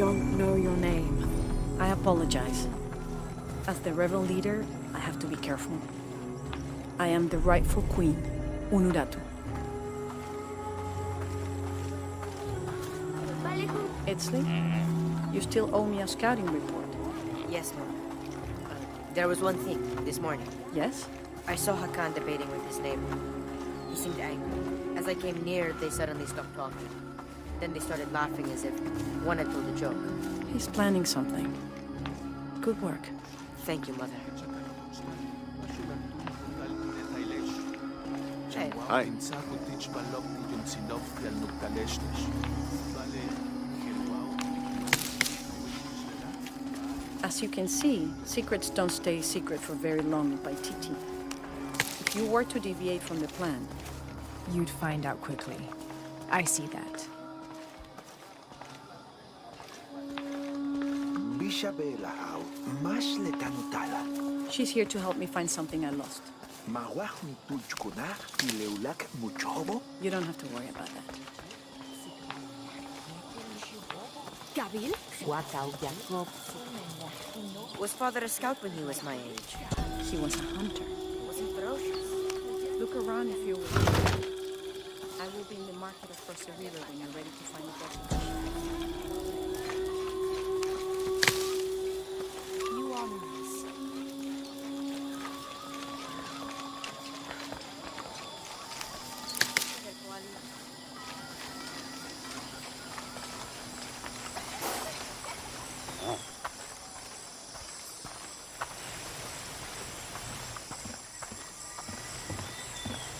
don't know your name. I apologize. As the rebel leader, I have to be careful. I am the rightful queen, Unuratu. Itzli, you still owe me a scouting report. Yes, Mom. There was one thing, this morning. Yes? I saw Hakan debating with his neighbor. He seemed angry. As I came near, they suddenly stopped talking. Then they started laughing as if one had told a joke. He's planning something. Good work. Thank you, Mother. Hey. Hi. As you can see, secrets don't stay secret for very long in Paititi. If you were to deviate from the plan, you'd find out quickly. I see that. She's here to help me find something I lost. You don't have to worry about that. Was Father a scout when he was my age? He was a hunter. Was he ferocious? Look around if you will. I will be in the market across the river when you're ready to find a destination. You honor us.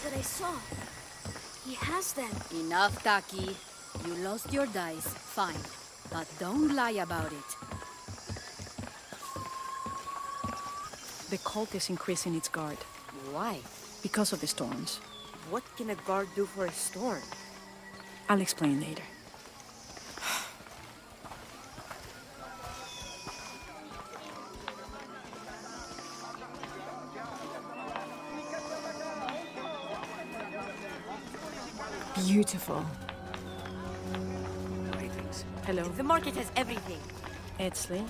I saw. He has them. Enough, Taki. You lost your dice, fine. But don't lie about it. The cult is increasing its guard. Why? Because of the storms. What can a guard do for a storm? I'll explain later. Beautiful. Hello. The market has everything. Itzli,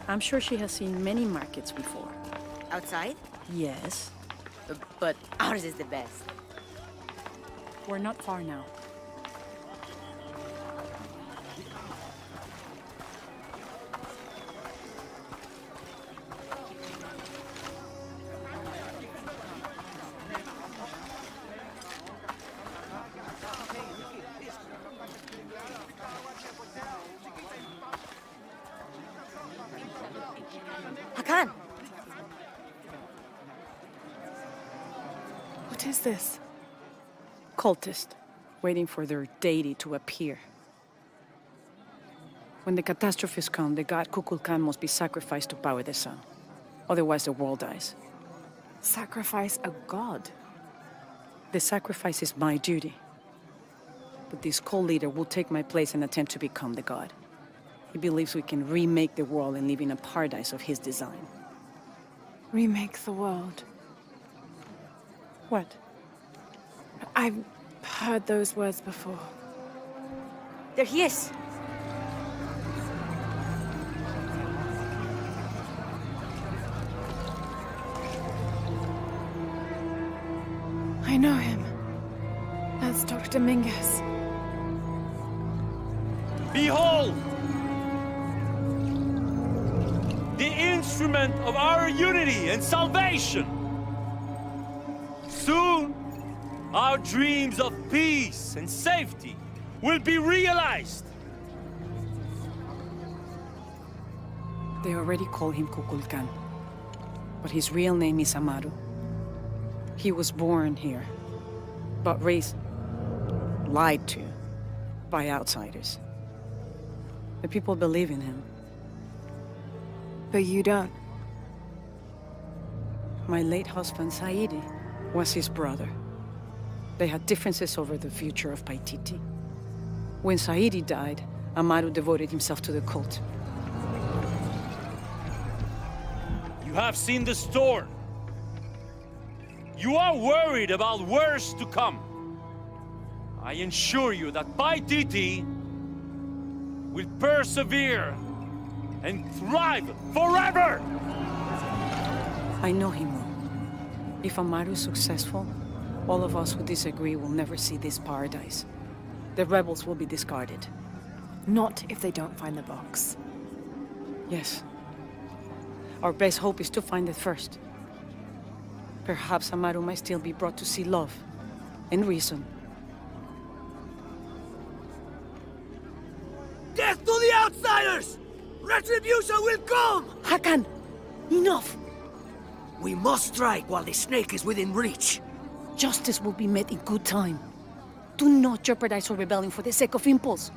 I'm sure she has seen many markets before. Outside? Yes. But ours is the best. We're not far now. Hakan! What is this? Cultist, waiting for their deity to appear. When the catastrophes come, the god Kukulkan must be sacrificed to power the sun. Otherwise the world dies. Sacrifice a god? The sacrifice is my duty. But this cult leader will take my place and attempt to become the god. He believes we can remake the world and live in a paradise of his design. Remake the world? What? I've heard those words before. There he is! I know him. That's Dr. Dominguez. Behold! The instrument of our unity and salvation! Soon, our dreams of peace and safety will be realized! They already call him Kukulkan, but his real name is Amaru. He was born here, but raised, lied to, by outsiders. The people believe in him. But you don't. My late husband, Saidi, was his brother. They had differences over the future of Paititi. When Saidi died, Amaru devoted himself to the cult. You have seen the storm. You are worried about worse to come. I assure you that Paititi will persevere and thrive forever! I know he will. If Amaru is successful, all of us who disagree will never see this paradise. The rebels will be discarded. Not if they don't find the box. Yes. Our best hope is to find it first. Perhaps Amaru might still be brought to see love and reason. Death to the outsiders! Retribution will come! Hakan! Enough! We must strike while the snake is within reach. Justice will be met in good time. Do not jeopardize our rebellion for the sake of impulse.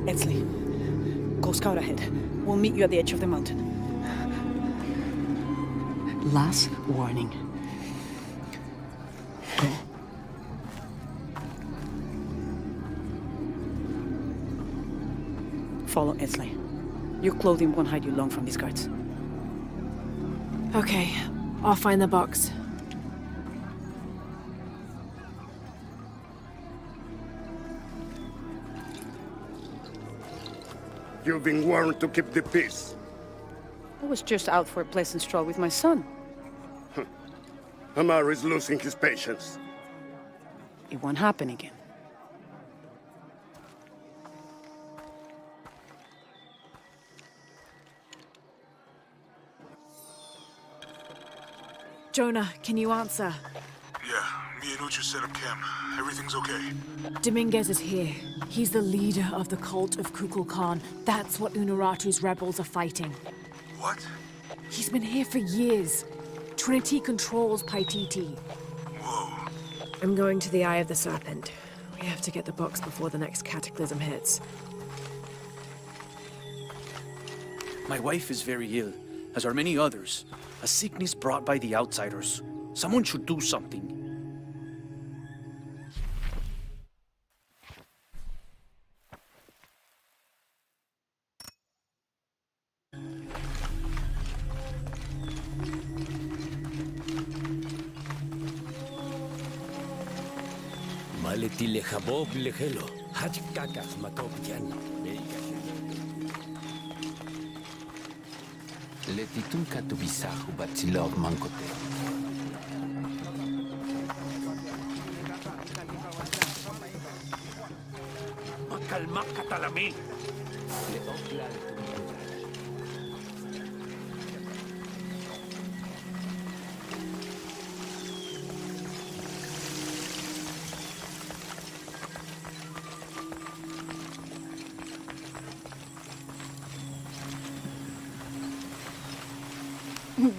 Etzli, go scout ahead. We'll meet you at the edge of the mountain. Last warning. Go. Follow Etzli. Your clothing won't hide you long from these guards. Okay, I'll find the box. You've been warned to keep the peace. I was just out for a pleasant stroll with my son. Amaru is losing his patience. It won't happen again. Jonah, can you answer? Yeah, me and Ucha set up camp. Everything's okay. Dominguez is here. He's the leader of the cult of Kukulkan. That's what Unuratu's rebels are fighting. What? He's been here for years. Trinity controls Paititi. Whoa. I'm going to the Eye of the Serpent. We have to get the box before the next cataclysm hits. My wife is very ill, as are many others. A sickness brought by the outsiders. Someone should do something. Maleti lechabob lechelo. Hachkakach matop yan. Letitunka tubisahu batsilov mankote. Makalmak katalamin.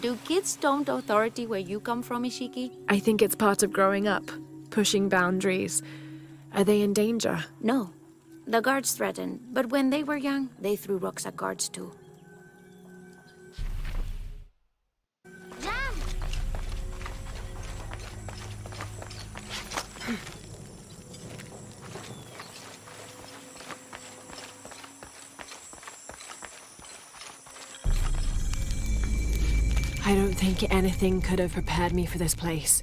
Do kids don't authority where you come from, Ishiki? I think it's part of growing up. Pushing boundaries. Are they in danger? No. The guards threatened, but when they were young, they threw rocks at guards too. I don't think anything could have prepared me for this place.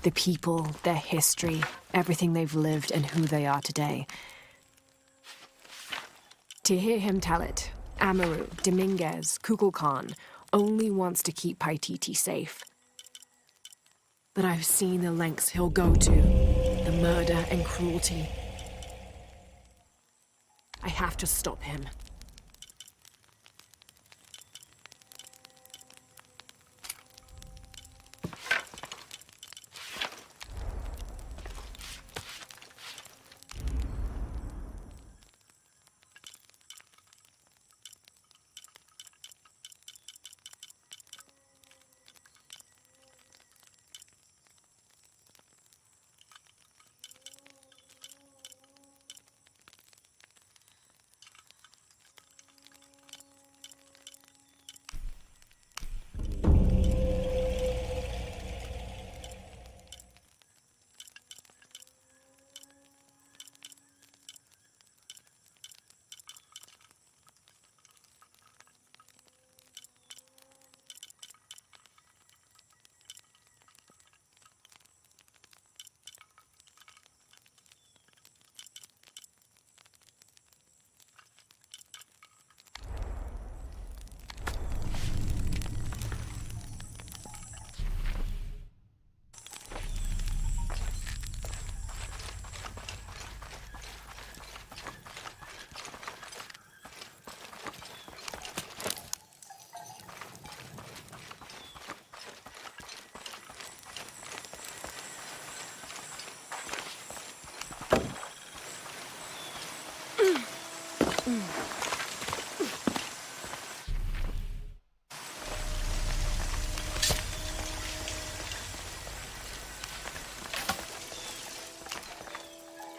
The people, their history, everything they've lived and who they are today. To hear him tell it, Amaru, Dominguez, Kukulkan only wants to keep Paititi safe. But I've seen the lengths he'll go to, the murder and cruelty. I have to stop him.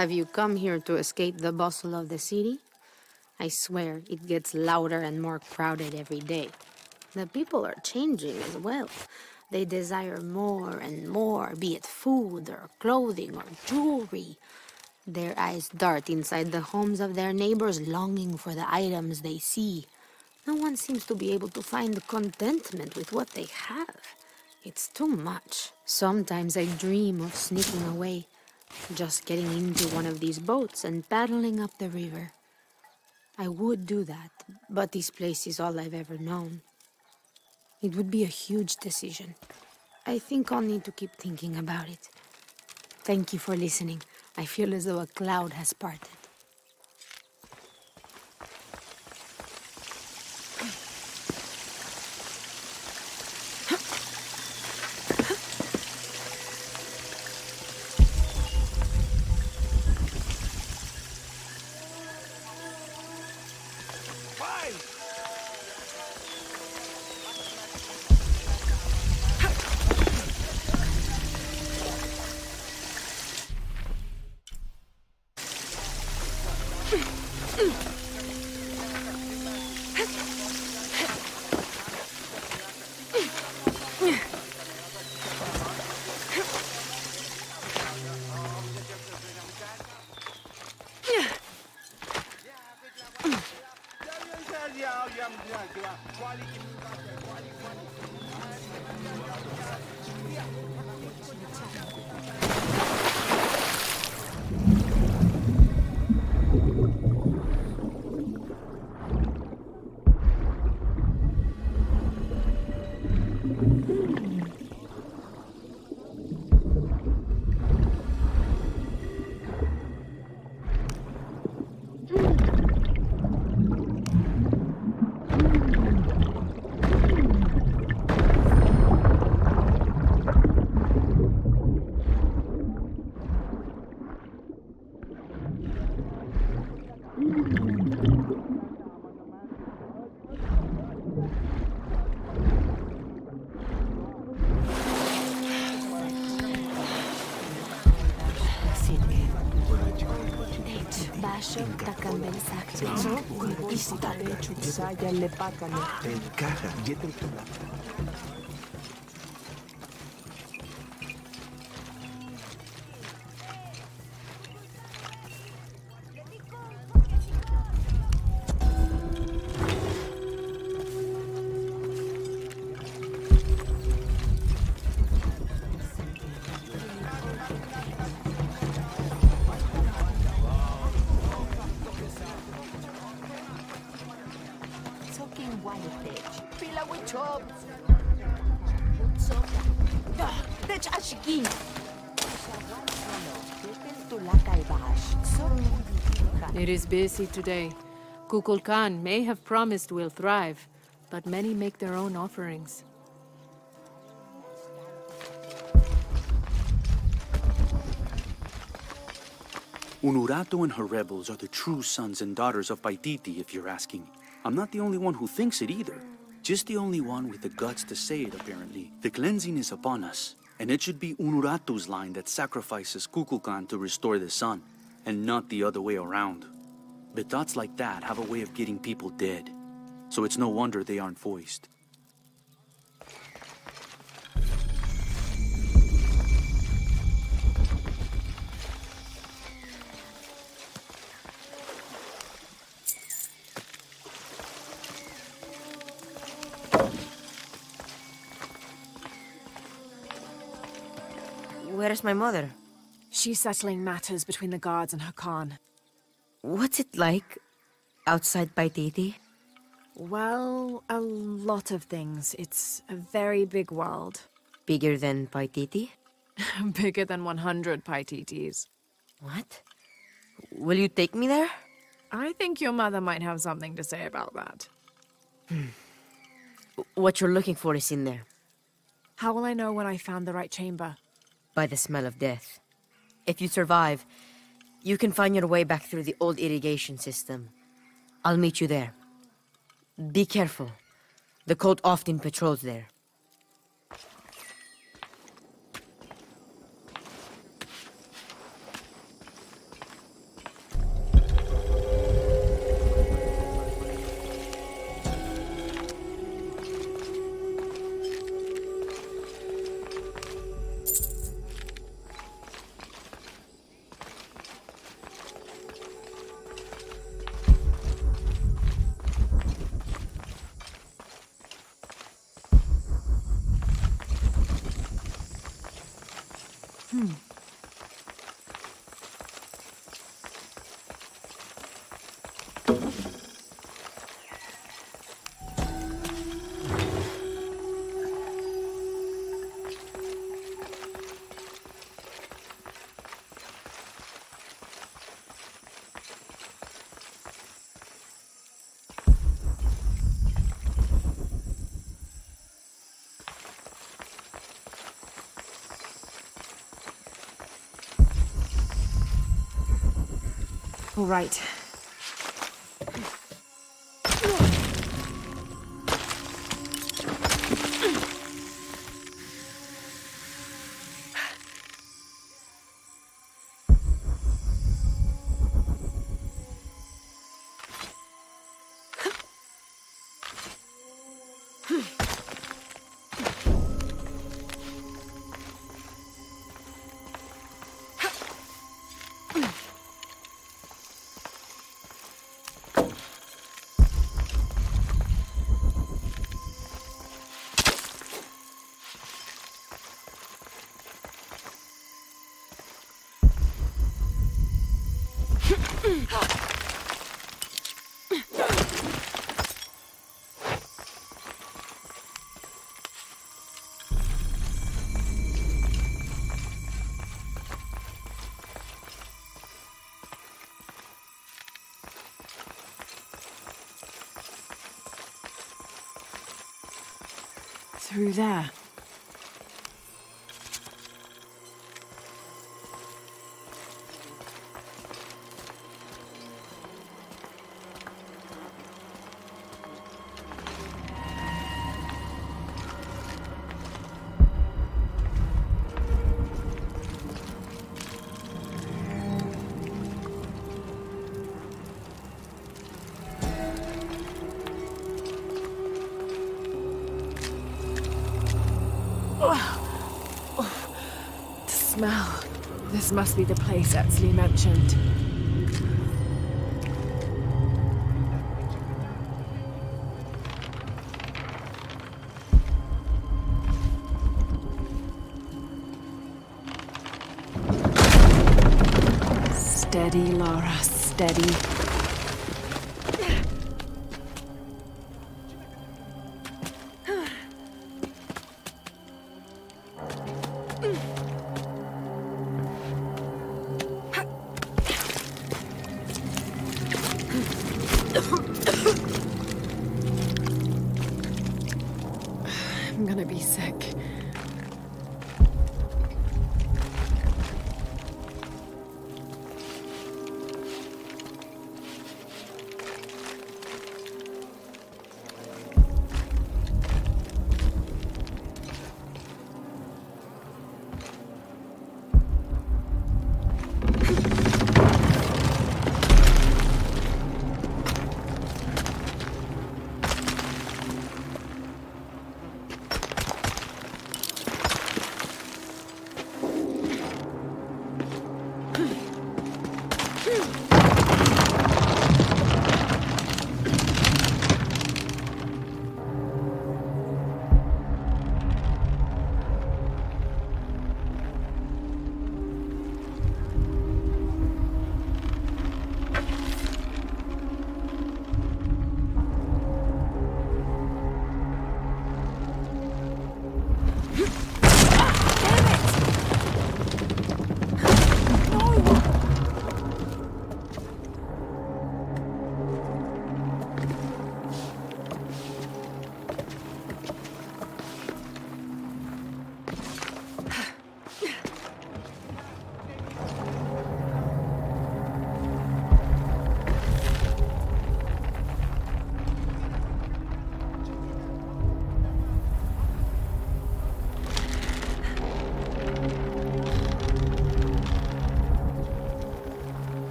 Have you come here to escape the bustle of the city? I swear, it gets louder and more crowded every day. The people are changing as well. They desire more and more, be it food or clothing or jewelry. Their eyes dart inside the homes of their neighbors, longing for the items they see. No one seems to be able to find contentment with what they have. It's too much. Sometimes I dream of sneaking away, just getting into one of these boats and paddling up the river. I would do that, but this place is all I've ever known. It would be a huge decision. I think I'll need to keep thinking about it. Thank you for listening. I feel as though a cloud has parted. It is busy today. Kukulkan may have promised we'll thrive, but many make their own offerings. Unurato and her rebels are the true sons and daughters of Paititi, if you're asking. I'm not the only one who thinks it either. Just the only one with the guts to say it, apparently. The cleansing is upon us, and it should be Unuratu's line that sacrifices Kukulkan to restore the sun, and not the other way around. But thoughts like that have a way of getting people dead, so it's no wonder they aren't voiced. Where's my mother? She's settling matters between the guards and her Khan. What's it like outside Paititi? Well, a lot of things. It's a very big world. Bigger than Paititi? Bigger than 100 Paititis. What? Will you take me there? I think your mother might have something to say about that. What you're looking for is in there. How will I know when I found the right chamber? By the smell of death. If you survive, you can find your way back through the old irrigation system. I'll meet you there. Be careful. The cult often patrols there. All right. Through there. The smell. This must be the place Etsley mentioned. Steady, Lara, steady. I'm gonna be sick.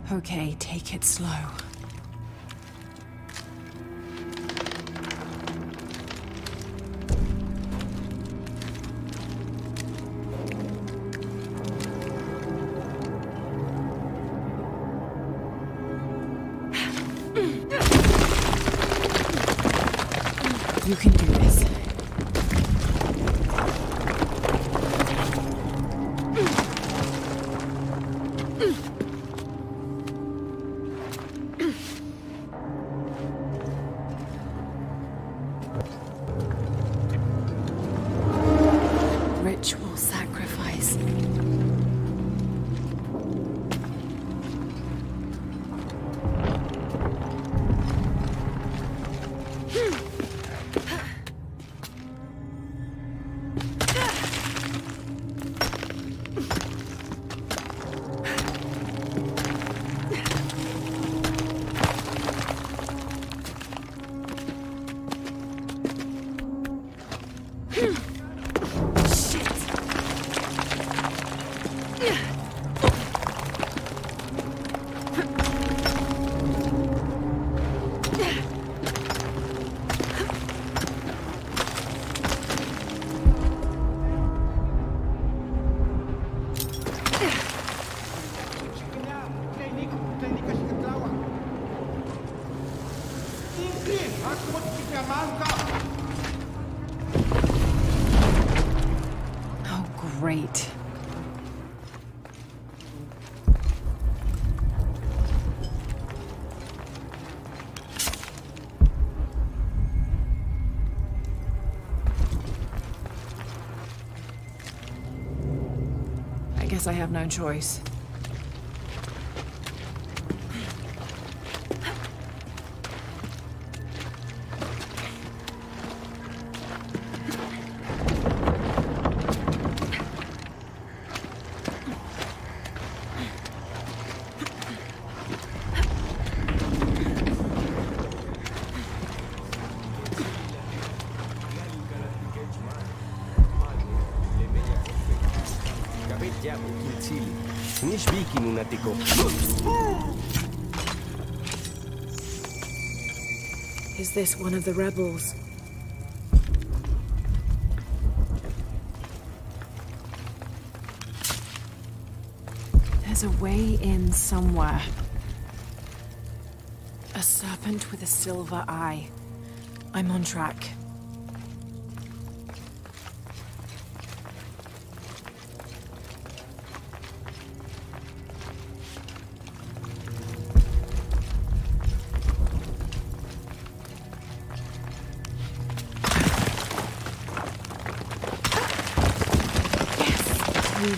Okay, take it slow. You can do this. Ritual sacrifice. Oh, great. I guess I have no choice. Is this one of the rebels? There's a way in somewhere. A serpent with a silver eye. I'm on track.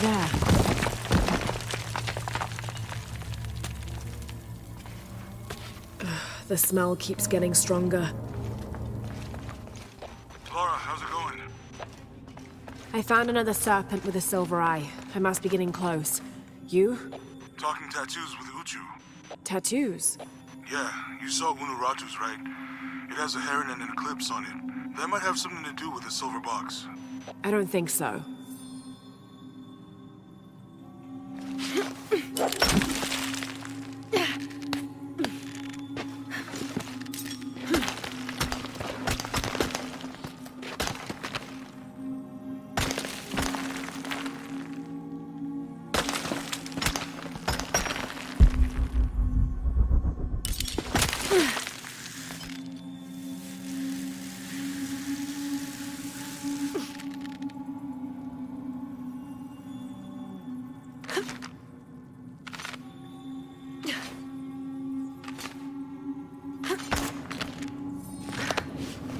There. The smell keeps getting stronger. Laura, how's it going? I found another serpent with a silver eye. I must be getting close. You? Talking tattoos with Uchu. Tattoos? Yeah, you saw Unuratu's, right? It has a heron and an eclipse on it. That might have something to do with the silver box. I don't think so.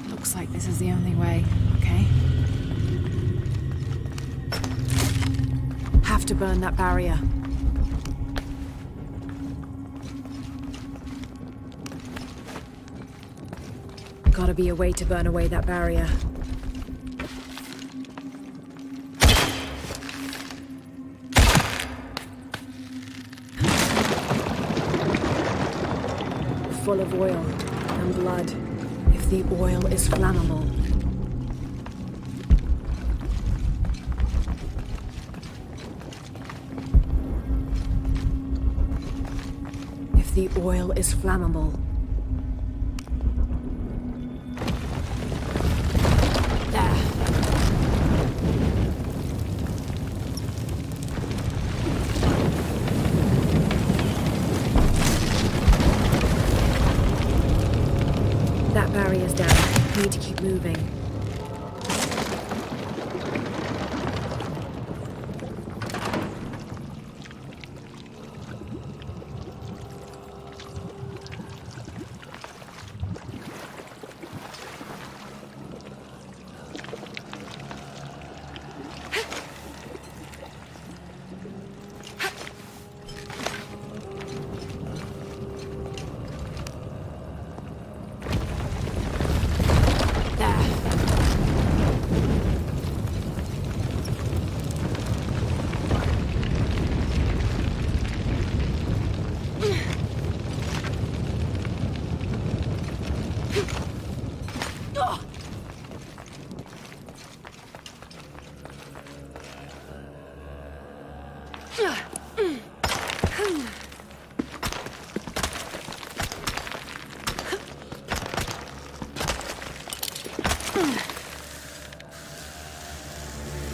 Looks like this is the only way, okay? Have to burn that barrier. Gotta be a way to burn away that barrier. Full of oil and blood. If the oil is flammable. If the oil is flammable. That barrier's down. need to keep moving.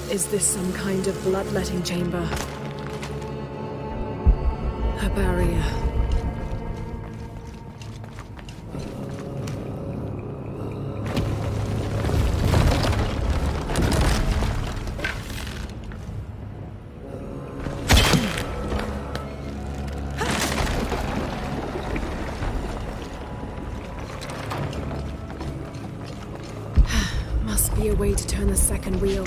Is this some kind of bloodletting chamber? A barrier. Must be a way to turn the second wheel.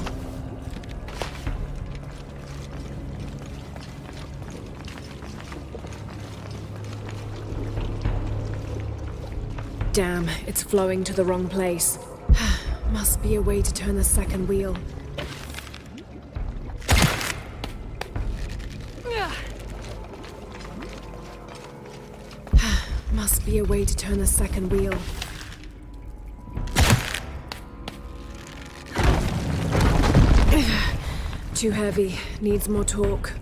Damn, it's flowing to the wrong place. Must be a way to turn the second wheel. Must be a way to turn the second wheel. Too heavy, needs more torque.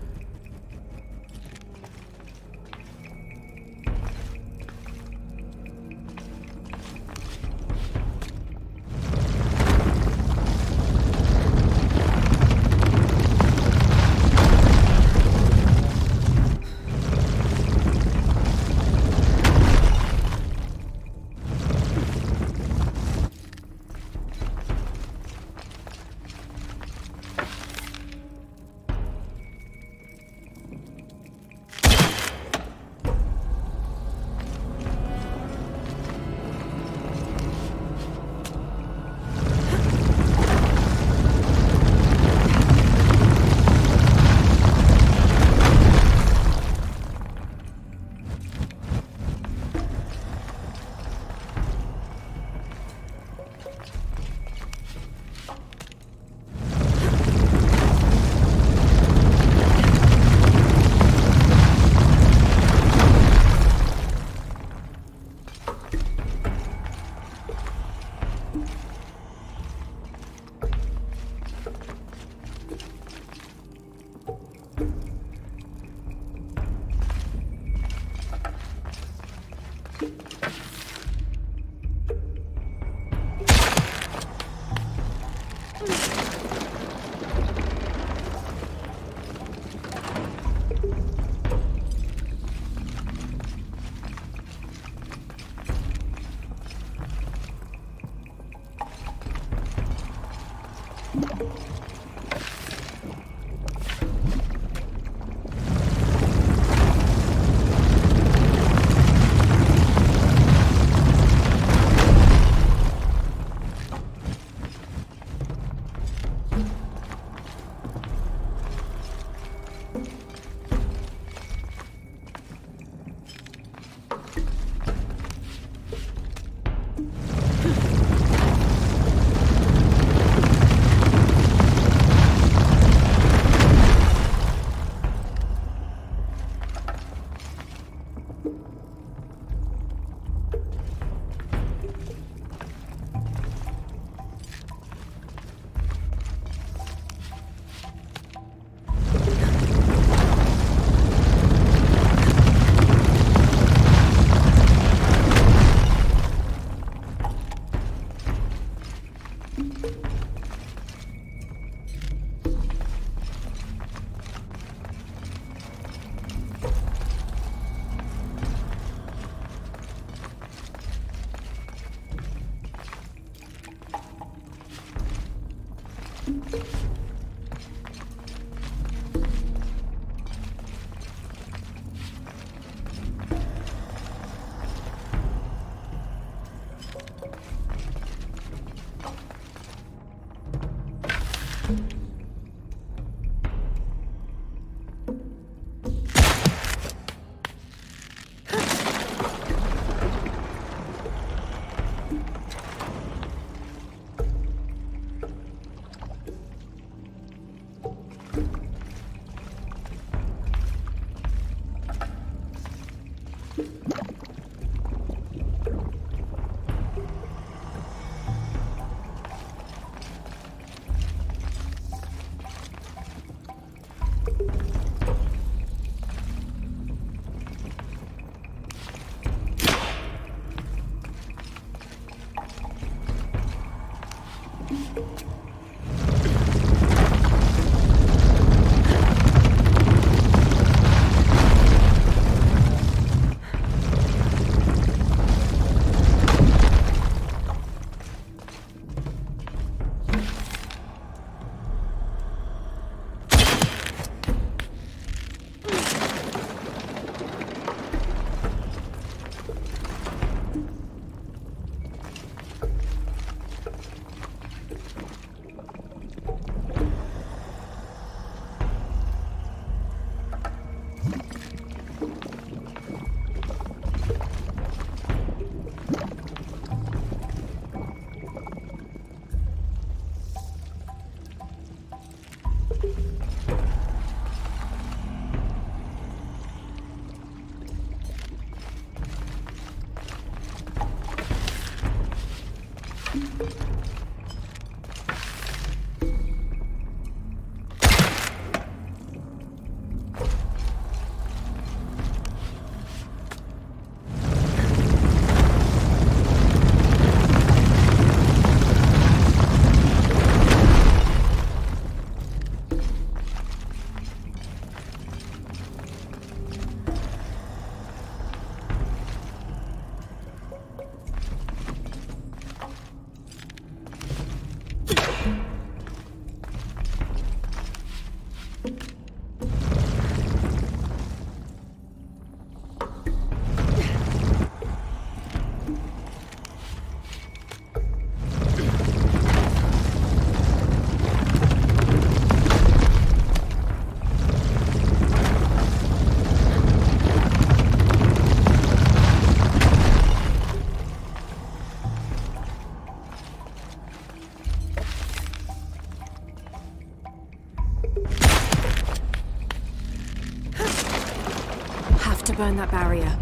To burn that barrier.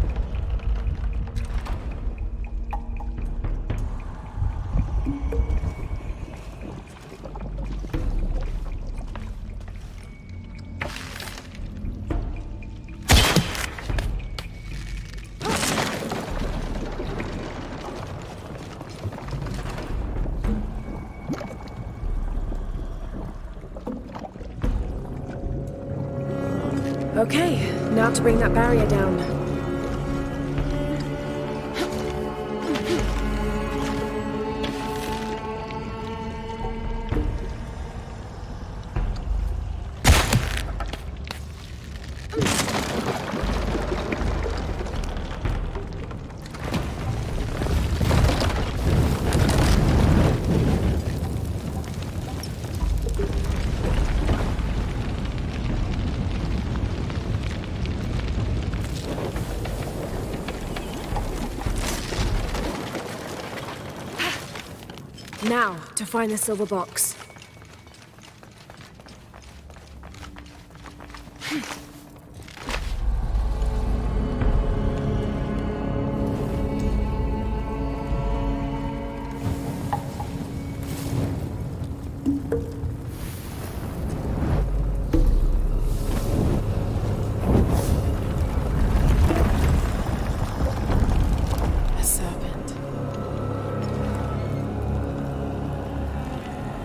Okay, now to bring that barrier down. Now, to find the silver box.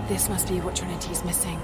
This must be what Trinity's missing.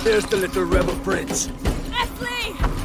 There's the little rebel prince. Esley!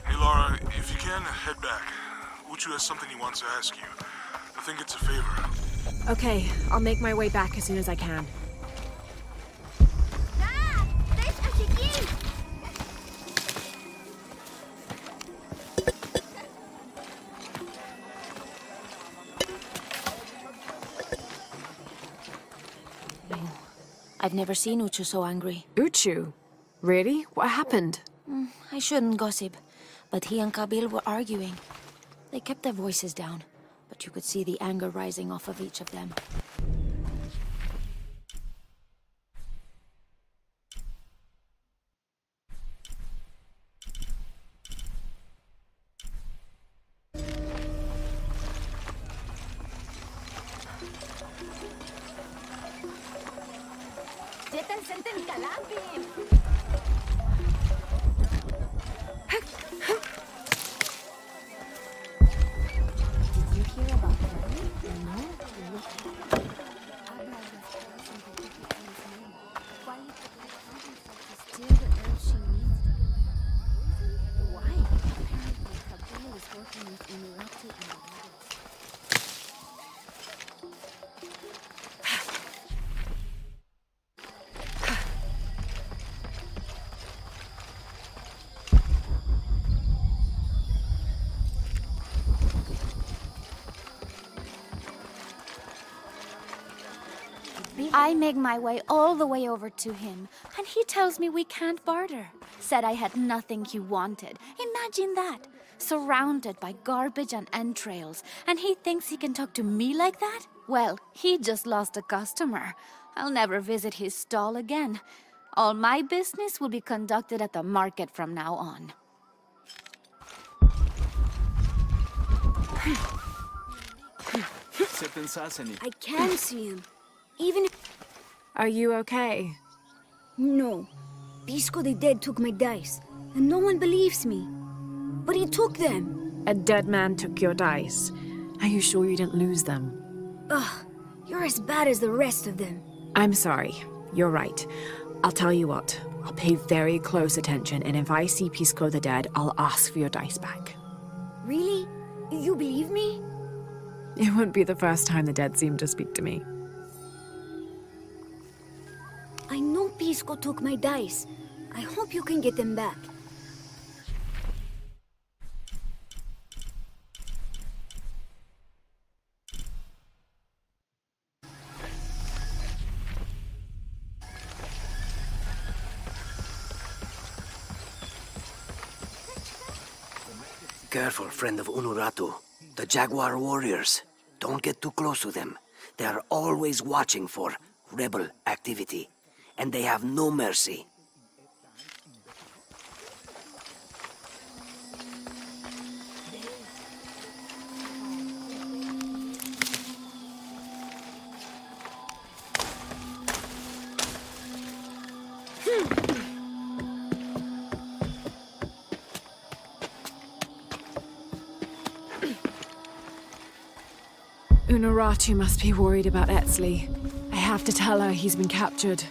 Hey, Laura, if you can, head back. Uchu has something he wants to ask you. I think it's a favor. Okay, I'll make my way back as soon as I can. I've never seen Uchu so angry. Uchu? Really? What happened? I shouldn't gossip, but he and Kabil were arguing. They kept their voices down, but you could see the anger rising off of each of them. I make my way all the way over to him, and he tells me we can't barter. Said I had nothing he wanted. Imagine that. Surrounded by garbage and entrails, and he thinks he can talk to me like that? Well, he just lost a customer. I'll never visit his stall again. All my business will be conducted at the market from now on. I can see him. Even if... Are you okay? No. Pisco the Dead took my dice, and no one believes me. But he took them. A dead man took your dice. Are you sure you didn't lose them? Ugh, you're as bad as the rest of them. I'm sorry. You're right. I'll tell you what. I'll pay very close attention, and if I see Pisco the Dead, I'll ask for your dice back. Really? You believe me? It wouldn't be the first time the dead seemed to speak to me. I know Pisco took my dice. I hope you can get them back. Careful, friend of Unuratu. The Jaguar warriors. Don't get too close to them. They are always watching for rebel activity. And they have no mercy. Unuratu must be worried about Etzli. I have to tell her he's been captured.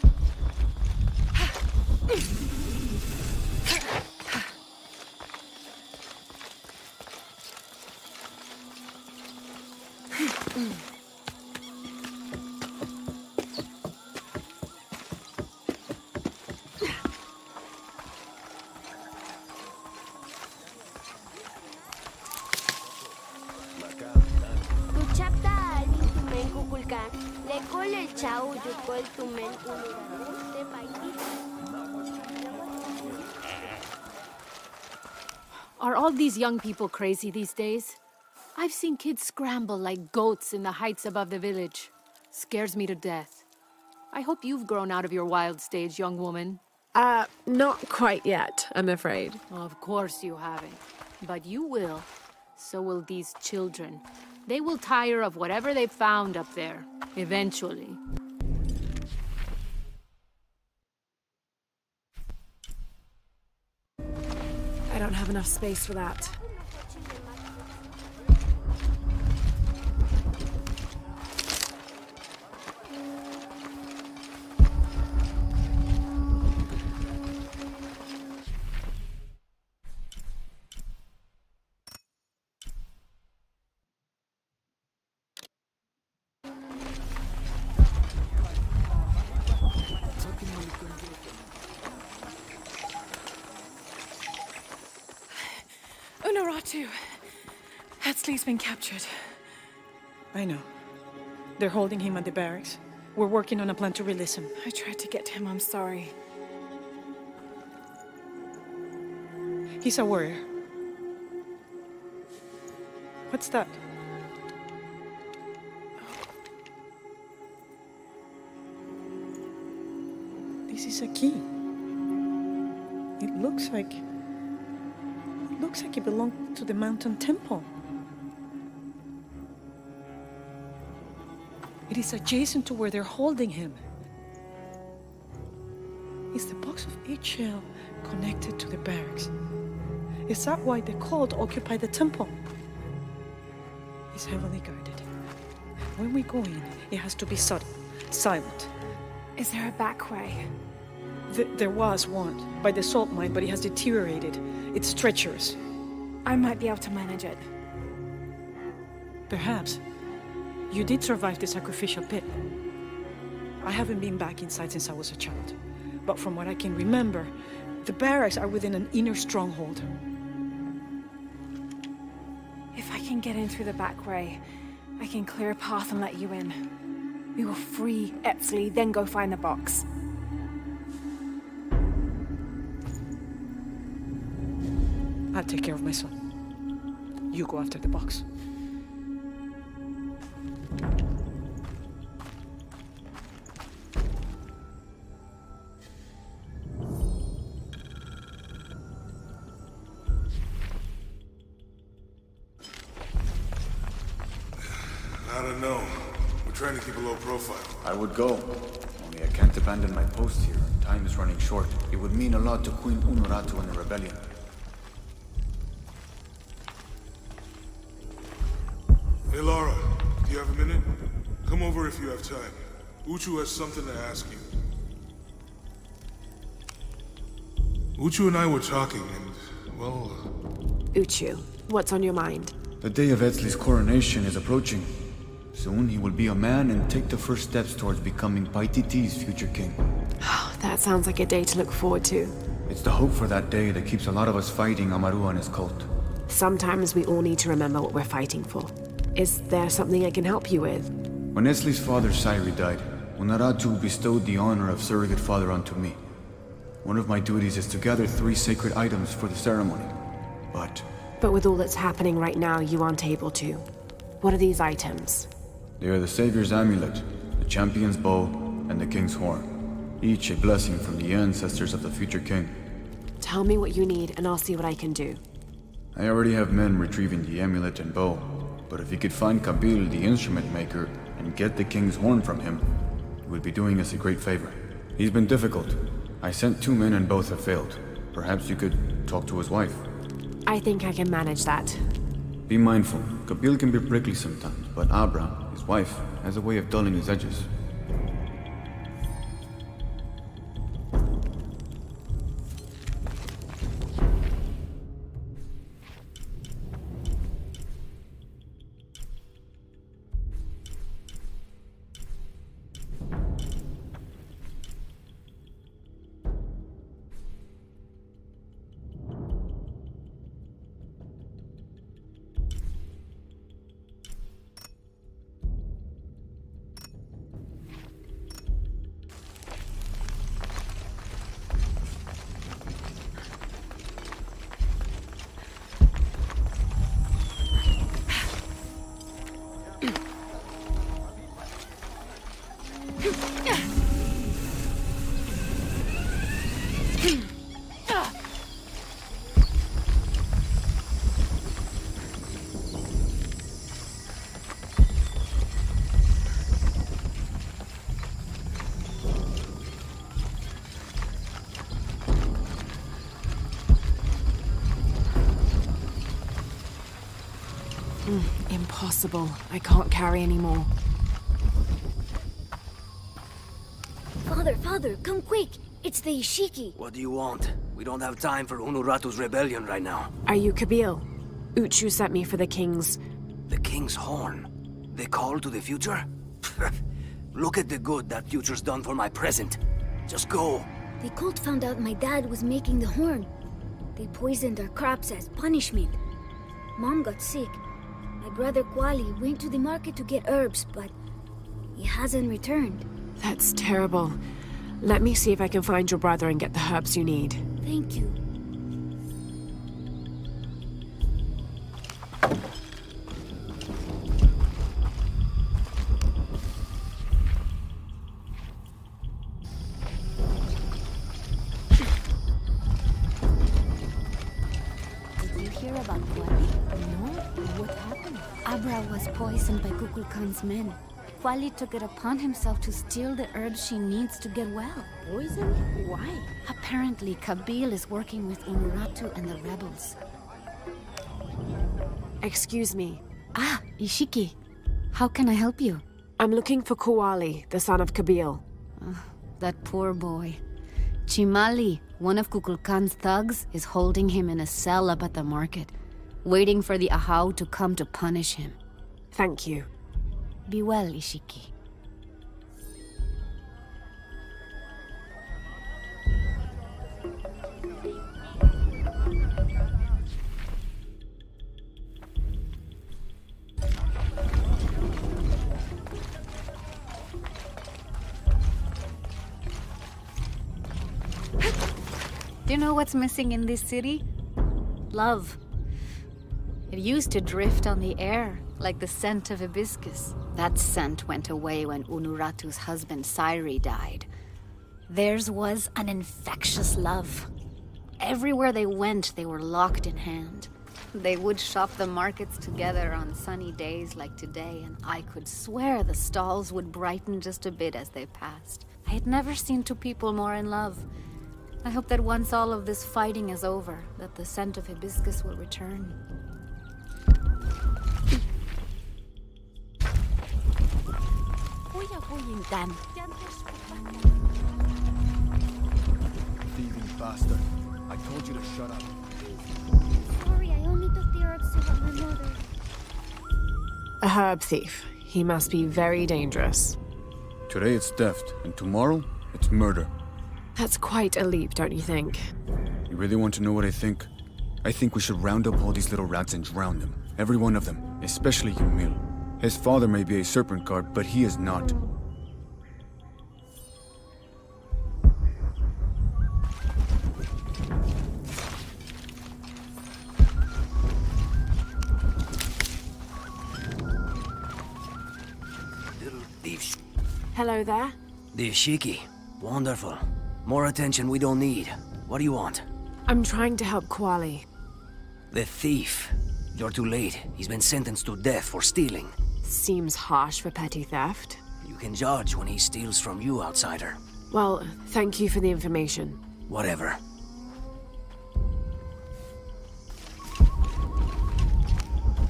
Are all these young people crazy these days? I've seen kids scramble like goats in the heights above the village. Scares me to death. I hope you've grown out of your wild stage, young woman. Not quite yet, I'm afraid. Of course you haven't. But you will. So will these children. They will tire of whatever they found up there. Eventually. I don't have enough space for that. Unuratu! Hetzley's been captured. I know. They're holding him at the barracks. We're working on a plan to release him. I tried to get to him, I'm sorry. He's a warrior. What's that? This is a key. It looks like it belonged to the mountain temple. It is adjacent to where they're holding him. Is the box of eggshell connected to the barracks? Is that why the cult occupied the temple? It's heavily guarded. When we go in, it has to be subtle, silent. Is there a back way? There was one, by the salt mine, but it has deteriorated. It's treacherous. I might be able to manage it. Perhaps. You did survive the sacrificial pit. I haven't been back inside since I was a child. But from what I can remember, the barracks are within an inner stronghold. If I can get in through the back way, I can clear a path and let you in. We will free Etzley, then go find the box. I'll take care of my son. You go after the box. I don't know. We're trying to keep a low profile. I would go. Only I can't abandon my post here. Time is running short. It would mean a lot to Queen Unuratu and the rebellion. Hey, Lara, do you have a minute? Come over if you have time. Uchu has something to ask you. Uchu and I were talking, and, well... Uchu, what's on your mind? The day of Etzley's coronation is approaching. Soon he will be a man and take the first steps towards becoming Paititi's future king. That sounds like a day to look forward to. It's the hope for that day that keeps a lot of us fighting Amaru and his cult. Sometimes we all need to remember what we're fighting for. Is there something I can help you with? When Etzley's father Sairi died, Unuratu bestowed the honor of surrogate father onto me. One of my duties is to gather 3 sacred items for the ceremony. But with all that's happening right now, you aren't able to. What are these items? they are the Savior's amulet, the champion's bow, and the king's horn. Each a blessing from the ancestors of the future king. Tell me what you need, and I'll see what I can do. I already have men retrieving the amulet and bow. But if you could find Kabil, the instrument maker, and get the king's horn from him, you would be doing us a great favor. He's been difficult. I sent 2 men and both have failed. Perhaps you could talk to his wife. I think I can manage that. Be mindful. Kabil can be prickly sometimes, but Abra, his wife, has a way of dulling his edges. Impossible. I can't carry anymore. Father, come quick! It's the Ishiki. What do you want? We don't have time for Unuratu's rebellion right now. Are you Kabil? Uchu sent me for the king's... The king's horn? The call to the future? Look at the good that future's done for my present. Just go. The cult found out my dad was making the horn. They poisoned our crops as punishment. Mom got sick. My brother Kwali went to the market to get herbs, but he hasn't returned. That's terrible. Let me see if I can find your brother and get the herbs you need. Thank you. Did you hear about Kwali? No? What happened? Abra was poisoned by Kukulkan's men. Kwali took it upon himself to steal the herbs she needs to get well. Poisoned? Why? Apparently, Kabil is working with Unuratu and the rebels. Excuse me. Ah, Ishiki. How can I help you? I'm looking for Kuwali, the son of Kabil. That poor boy. Chimali, one of Kukulkan's thugs, is holding him in a cell up at the market, waiting for the Ahau to come to punish him. Thank you. Be well, Ishiki. Do you know what's missing in this city? Love. It used to drift on the air, like the scent of hibiscus. That scent went away when Unuratu's husband Sairi died. Theirs was an infectious love. Everywhere they went, they were locked in hand. They would shop the markets together on sunny days like today, and I could swear the stalls would brighten just a bit as they passed. I had never seen two people more in love. I hope that once all of this fighting is over, that the scent of hibiscus will return. Thieving bastard. I told you to shut up. Sorry, I only took the herbs to help my mother. A herb thief. He must be very dangerous. Today it's theft, and tomorrow it's murder. That's quite a leap, don't you think? You really want to know what I think? I think we should round up all these little rats and drown them. Every one of them, especially Yumil. His father may be a serpent guard, but he is not. Hello there. The Ishiki. Wonderful. More attention we don't need. What do you want? I'm trying to help Kwali. The thief. You're too late. He's been sentenced to death for stealing. Seems harsh for petty theft. You can judge when he steals from you, outsider. Well, thank you for the information. Whatever.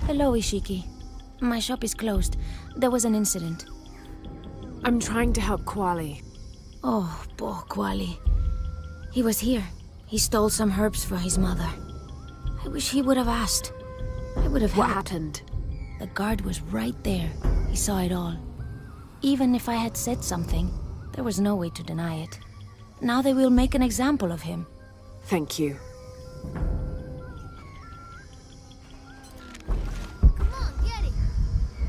Hello, Ishiki. My shop is closed. There was an incident. I'm trying to help Kwali. Oh, poor Kwali. He was here. He stole some herbs for his mother. I wish he would have asked. I would have What helped. happened? The guard was right there. He saw it all. Even if I had said something, there was no way to deny it. Now they will make an example of him. Thank you. Come on, get it.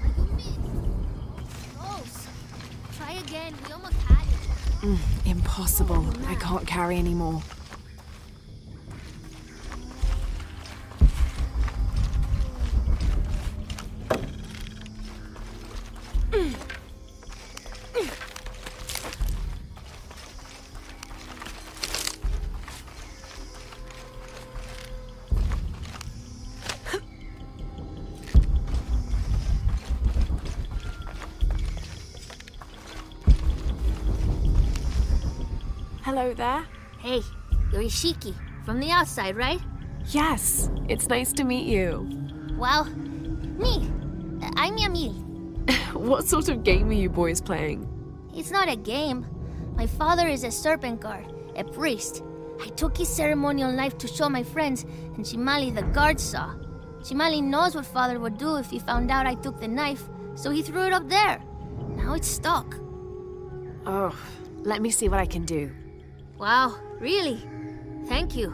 Like you mean. Close. Try again. We almost had it. Impossible. I can't carry anymore. Hello there. Hey, you're Ishiki. From the outside, right? Yes, it's nice to meet you. Well, me. I'm Yamil. What sort of game are you boys playing? It's not a game. My father is a serpent guard, a priest. I took his ceremonial knife to show my friends, and Shimali the guard saw. Shimali knows what father would do if he found out I took the knife, so he threw it up there. Now it's stuck. Oh, let me see what I can do. Wow, really? Thank you.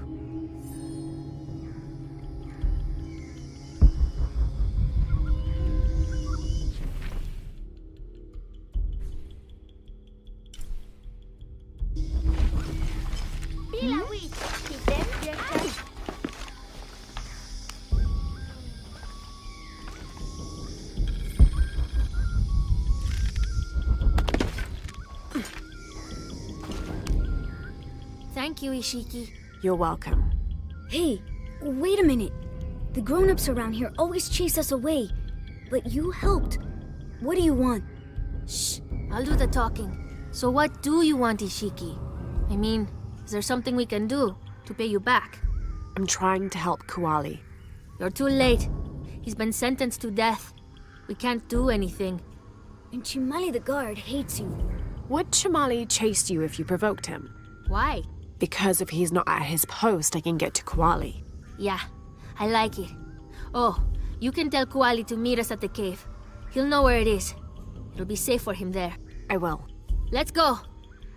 Thank you, Ishiki. You're welcome. Hey, wait a minute. The grown-ups around here always chase us away. But you helped. What do you want? Shh, I'll do the talking. So what do you want, Ishiki? I mean, is there something we can do to pay you back? I'm trying to help Kuali. You're too late. He's been sentenced to death. We can't do anything. And Chimali the guard hates you. Would Chimali chase you if you provoked him? Why? Because if he's not at his post, I can get to Kuali. Yeah, I like it. Oh, you can tell Kuali to meet us at the cave. He'll know where it is. It'll be safe for him there. I will. Let's go.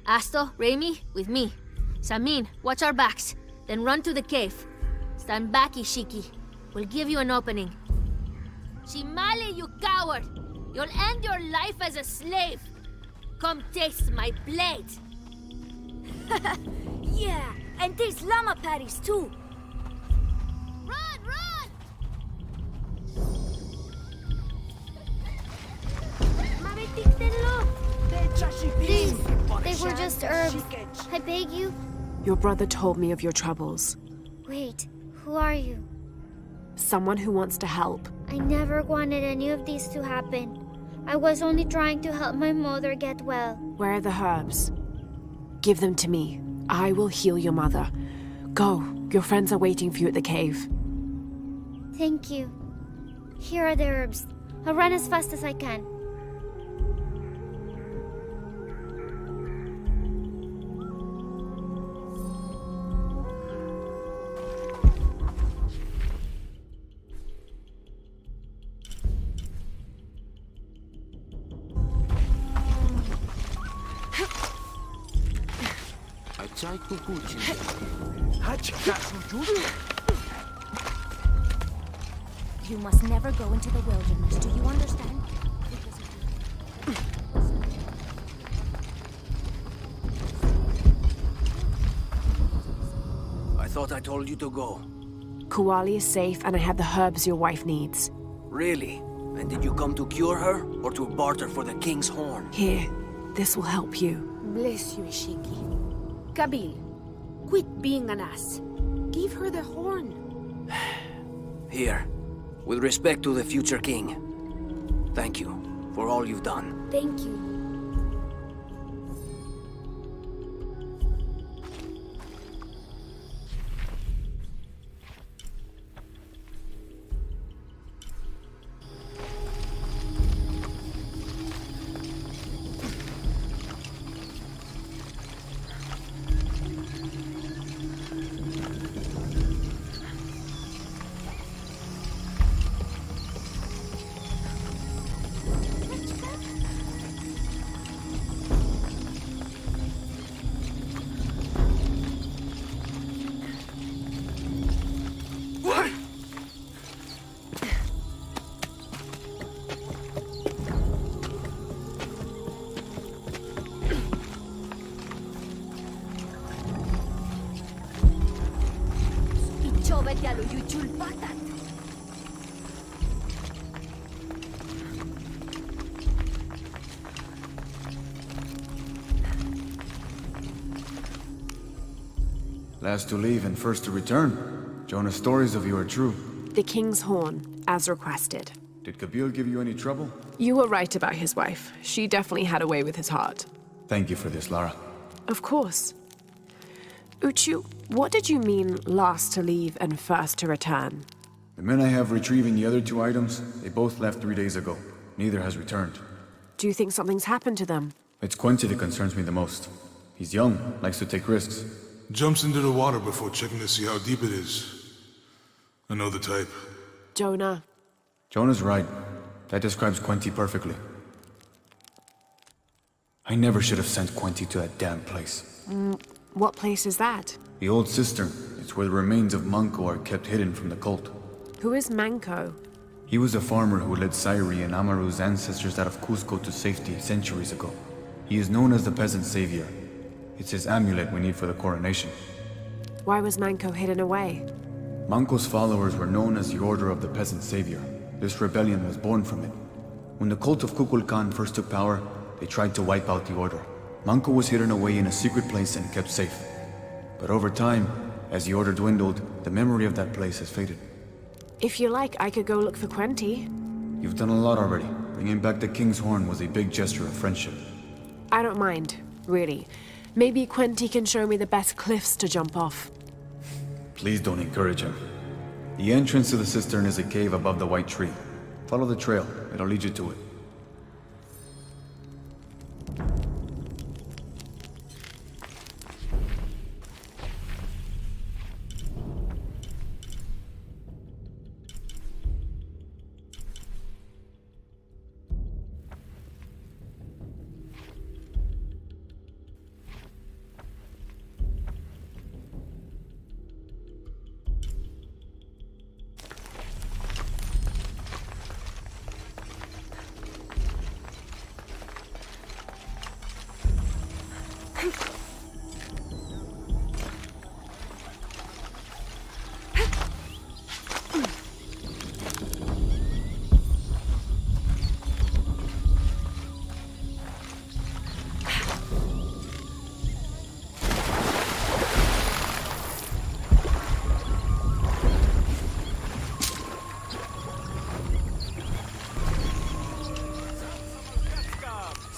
Asto, Raimi, with me. Samin, watch our backs. Then run to the cave. Stand back, Ishiki. We'll give you an opening. Shimali, you coward! You'll end your life as a slave. Come taste my blade. Yeah, and taste llama patties too. Run, run! Please, they were just herbs. I beg you. Your brother told me of your troubles. Wait, who are you? Someone who wants to help. I never wanted any of these to happen. I was only trying to help my mother get well. Where are the herbs? Give them to me. I will heal your mother. Go. Your friends are waiting for you at the cave. Thank you. Here are the herbs. I'll run as fast as I can. You must never go into the wilderness, do you understand? I thought I told you to go. Kuali is safe and I have the herbs your wife needs. Really? And did you come to cure her, or to barter for the king's horn? Here, this will help you. Bless you, Ishiki. Kabil, quit being an ass. Give her the horn. Here, with respect to the future king. Thank you for all you've done. Thank you. Last to leave and first to return. Jonah's stories of you are true. The king's horn, as requested. Did Kabil give you any trouble? You were right about his wife. She definitely had a way with his heart. Thank you for this, Lara. Of course. Uchu, what did you mean last to leave and first to return? The men I have retrieving the other 2 items, they both left 3 days ago. Neither has returned. Do you think something's happened to them? It's Quinty that concerns me the most. He's young, likes to take risks. Jumps into the water before checking to see how deep it is. I know the type. Jonah. Jonah's right. That describes Quinty perfectly. I never should have sent Quinty to that damn place. What place is that? The old cistern. It's where the remains of Manco are kept hidden from the cult. Who is Manco? He was a farmer who led Sairi and Amaru's ancestors out of Cusco to safety centuries ago. He is known as the peasant savior. It's his amulet we need for the coronation. Why was Manco hidden away? Manco's followers were known as the Order of the Peasant Savior. This rebellion was born from it. When the cult of Kukulkan first took power, they tried to wipe out the order. Manco was hidden away in a secret place and kept safe. But over time, as the order dwindled, the memory of that place has faded. If you like, I could go look for Quinty. You've done a lot already. Bringing back the King's Horn was a big gesture of friendship. I don't mind, really. Maybe Quinty can show me the best cliffs to jump off. Please don't encourage him. The entrance to the cistern is a cave above the white tree. Follow the trail. It'll lead you to it.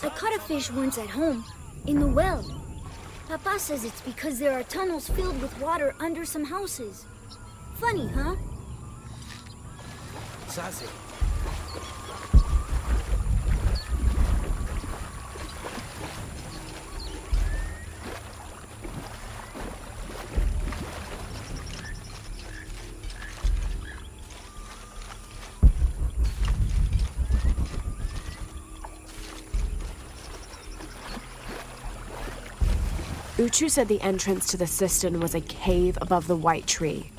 I caught a fish once at home, in the well. Papa says it's because there are tunnels filled with water under some houses. Funny, huh? Sassy. Uchu said the entrance to the cistern was a cave above the white tree.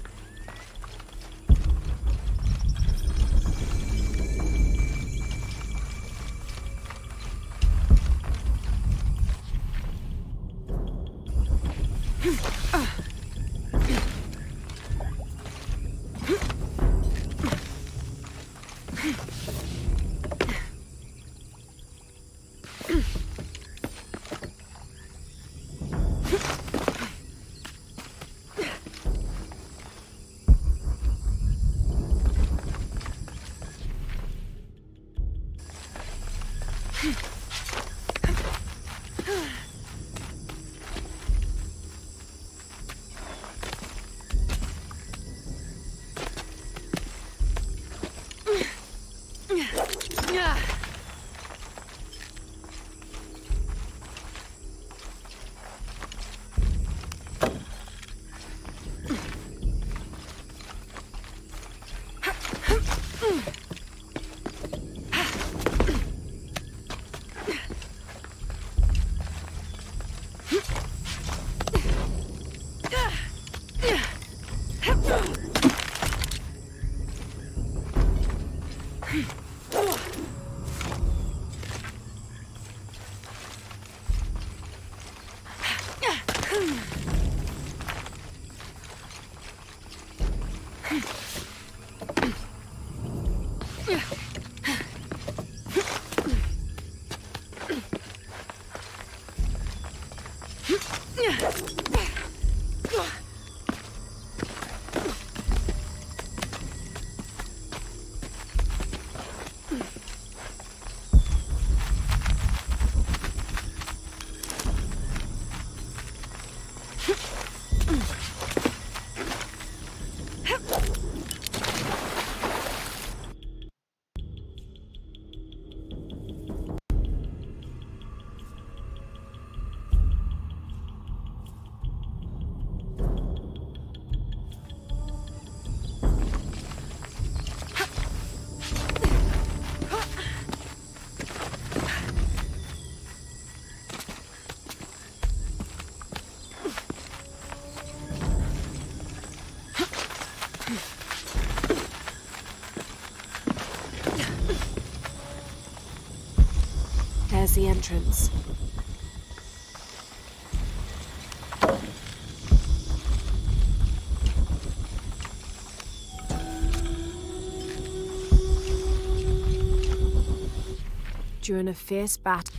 There's the entrance. During a fierce battle,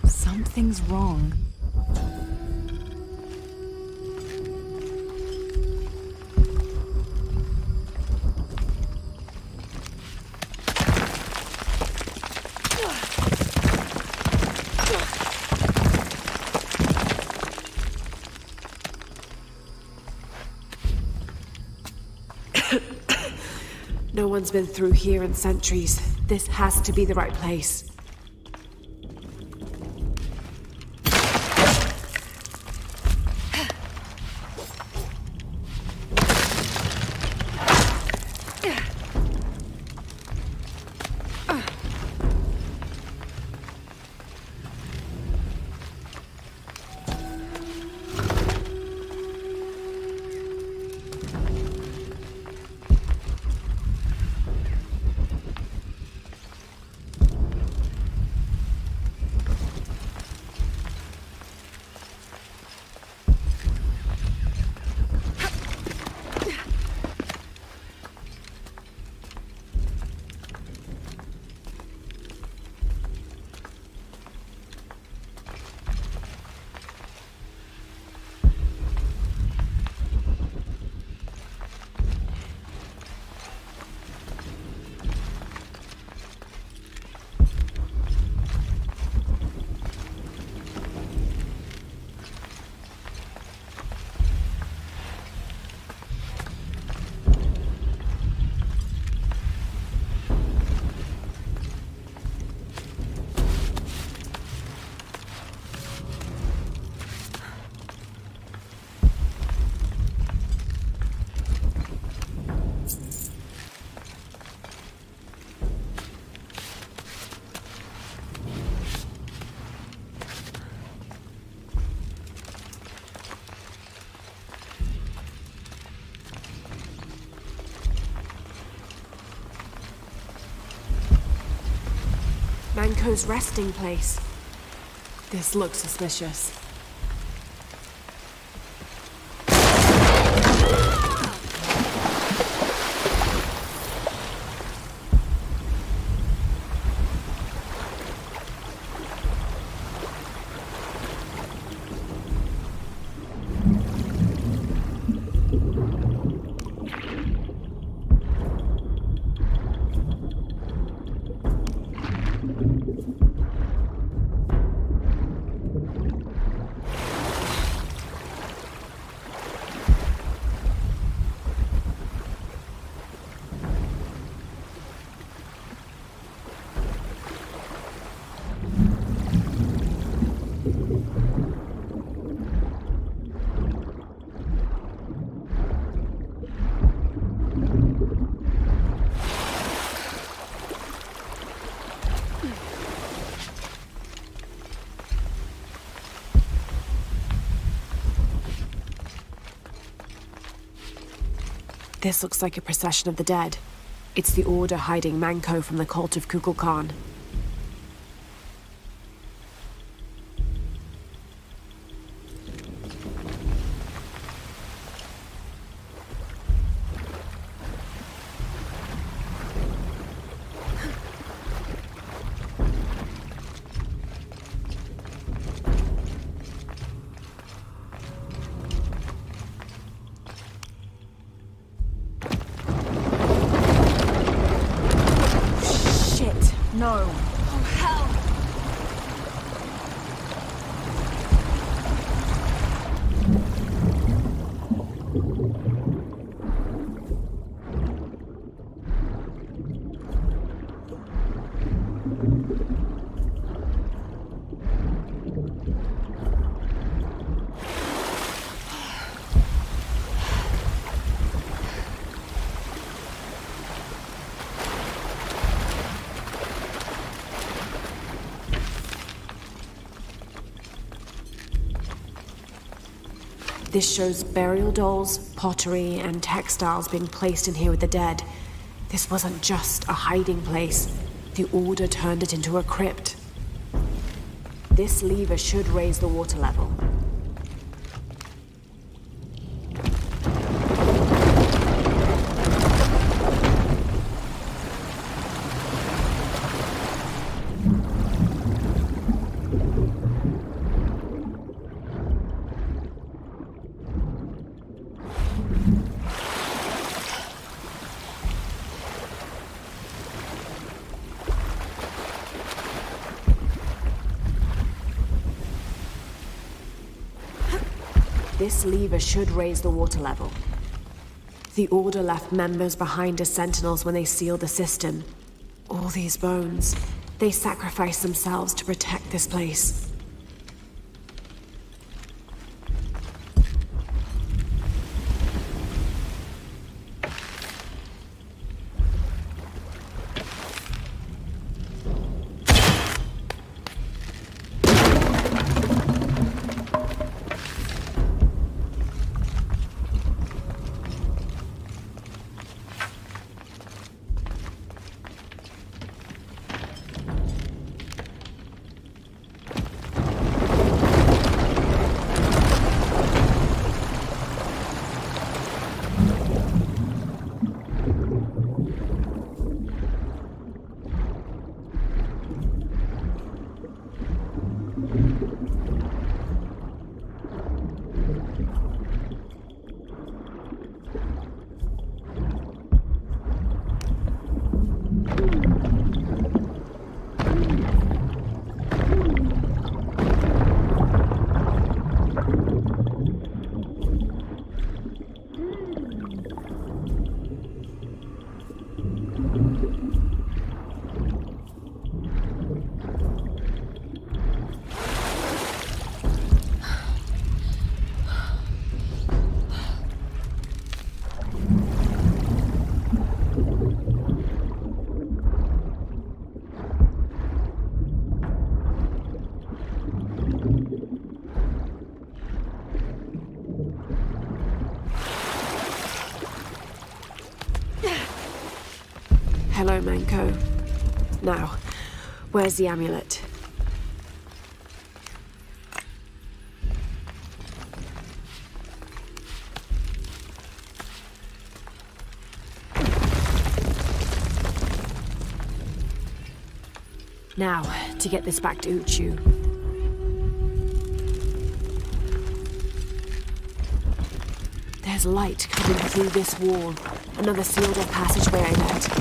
something's wrong. No one's been through here in centuries. This has to be the right place. Manco's resting place. This looks suspicious. This looks like a procession of the dead. It's the Order hiding Manco from the cult of Kukulkan. No. This shows burial dolls, pottery, and textiles being placed in here with the dead. This wasn't just a hiding place. The Order turned it into a crypt. This lever should raise the water level. This lever should raise the water level. The Order left members behind as sentinels when they sealed the system. All these bones, they sacrificed themselves to protect this place. Hello, Manko. Now, where's the amulet? Now, to get this back to Uchu. There's light coming through this wall. Another sealed-off passageway, I bet.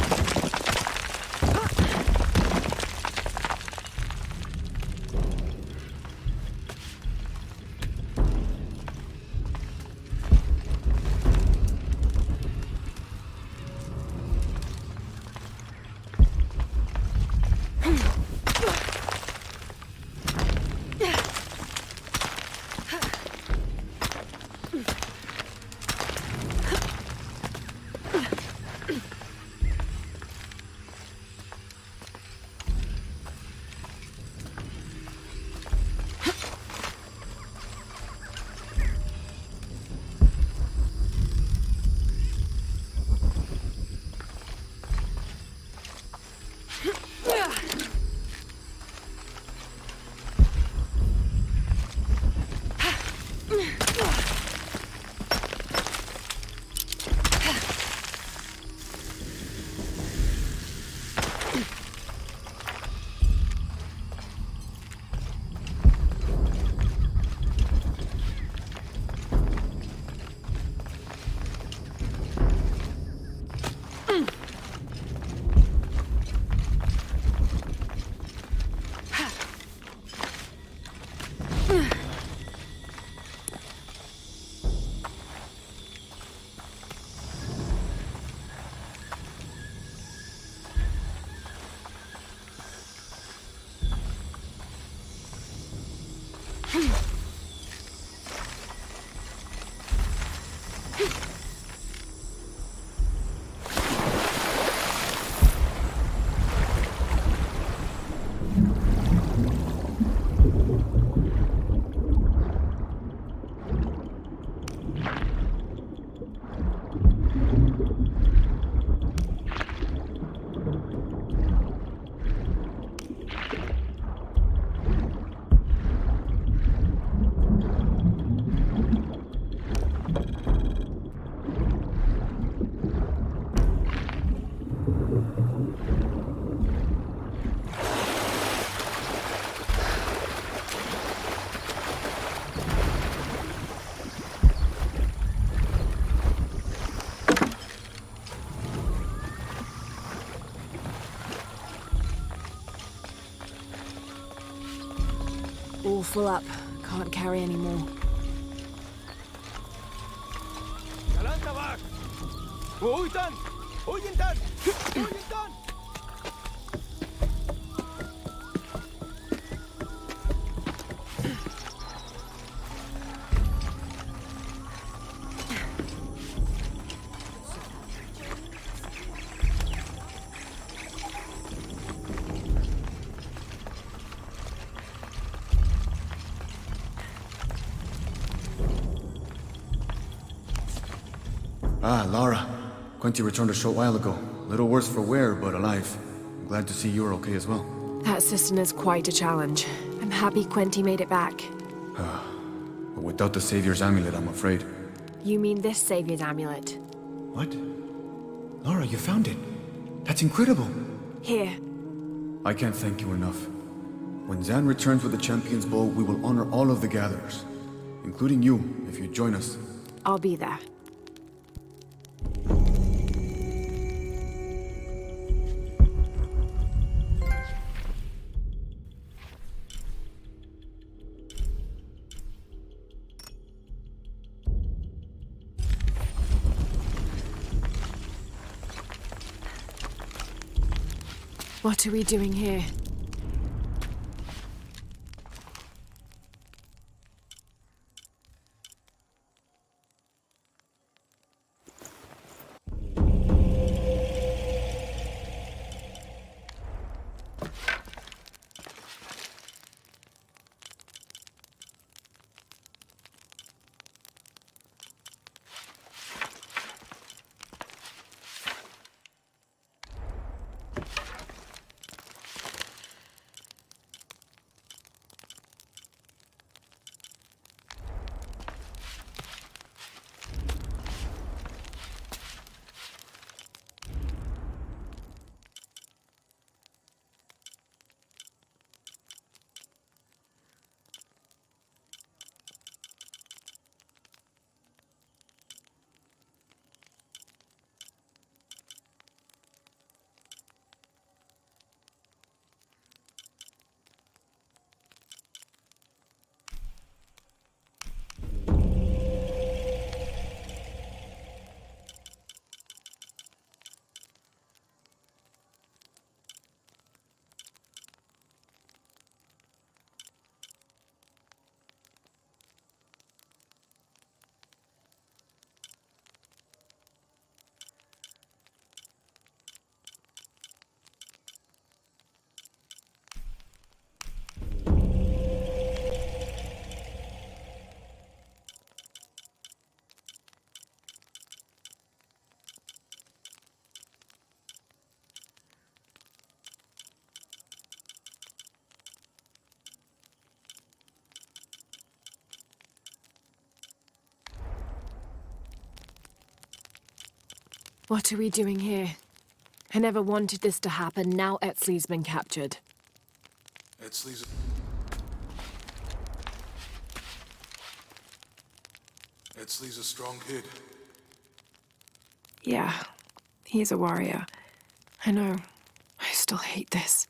All full up. Can't carry any more. Ah, Lara. Quinty returned a short while ago. A little worse for wear, but alive. I'm glad to see you're okay as well. That system is quite a challenge. I'm happy Quenty made it back. But without the Savior's amulet, I'm afraid. You mean this Savior's amulet? What? Lara, you found it. That's incredible. Here. I can't thank you enough. When Zan returns with the Champion's Bow, we will honor all of the gatherers. Including you, if you join us. I'll be there. What are we doing here? What are we doing here? I never wanted this to happen. Now Etzli's been captured. Etzli's a strong kid. Yeah, he's a warrior. I know. I still hate this.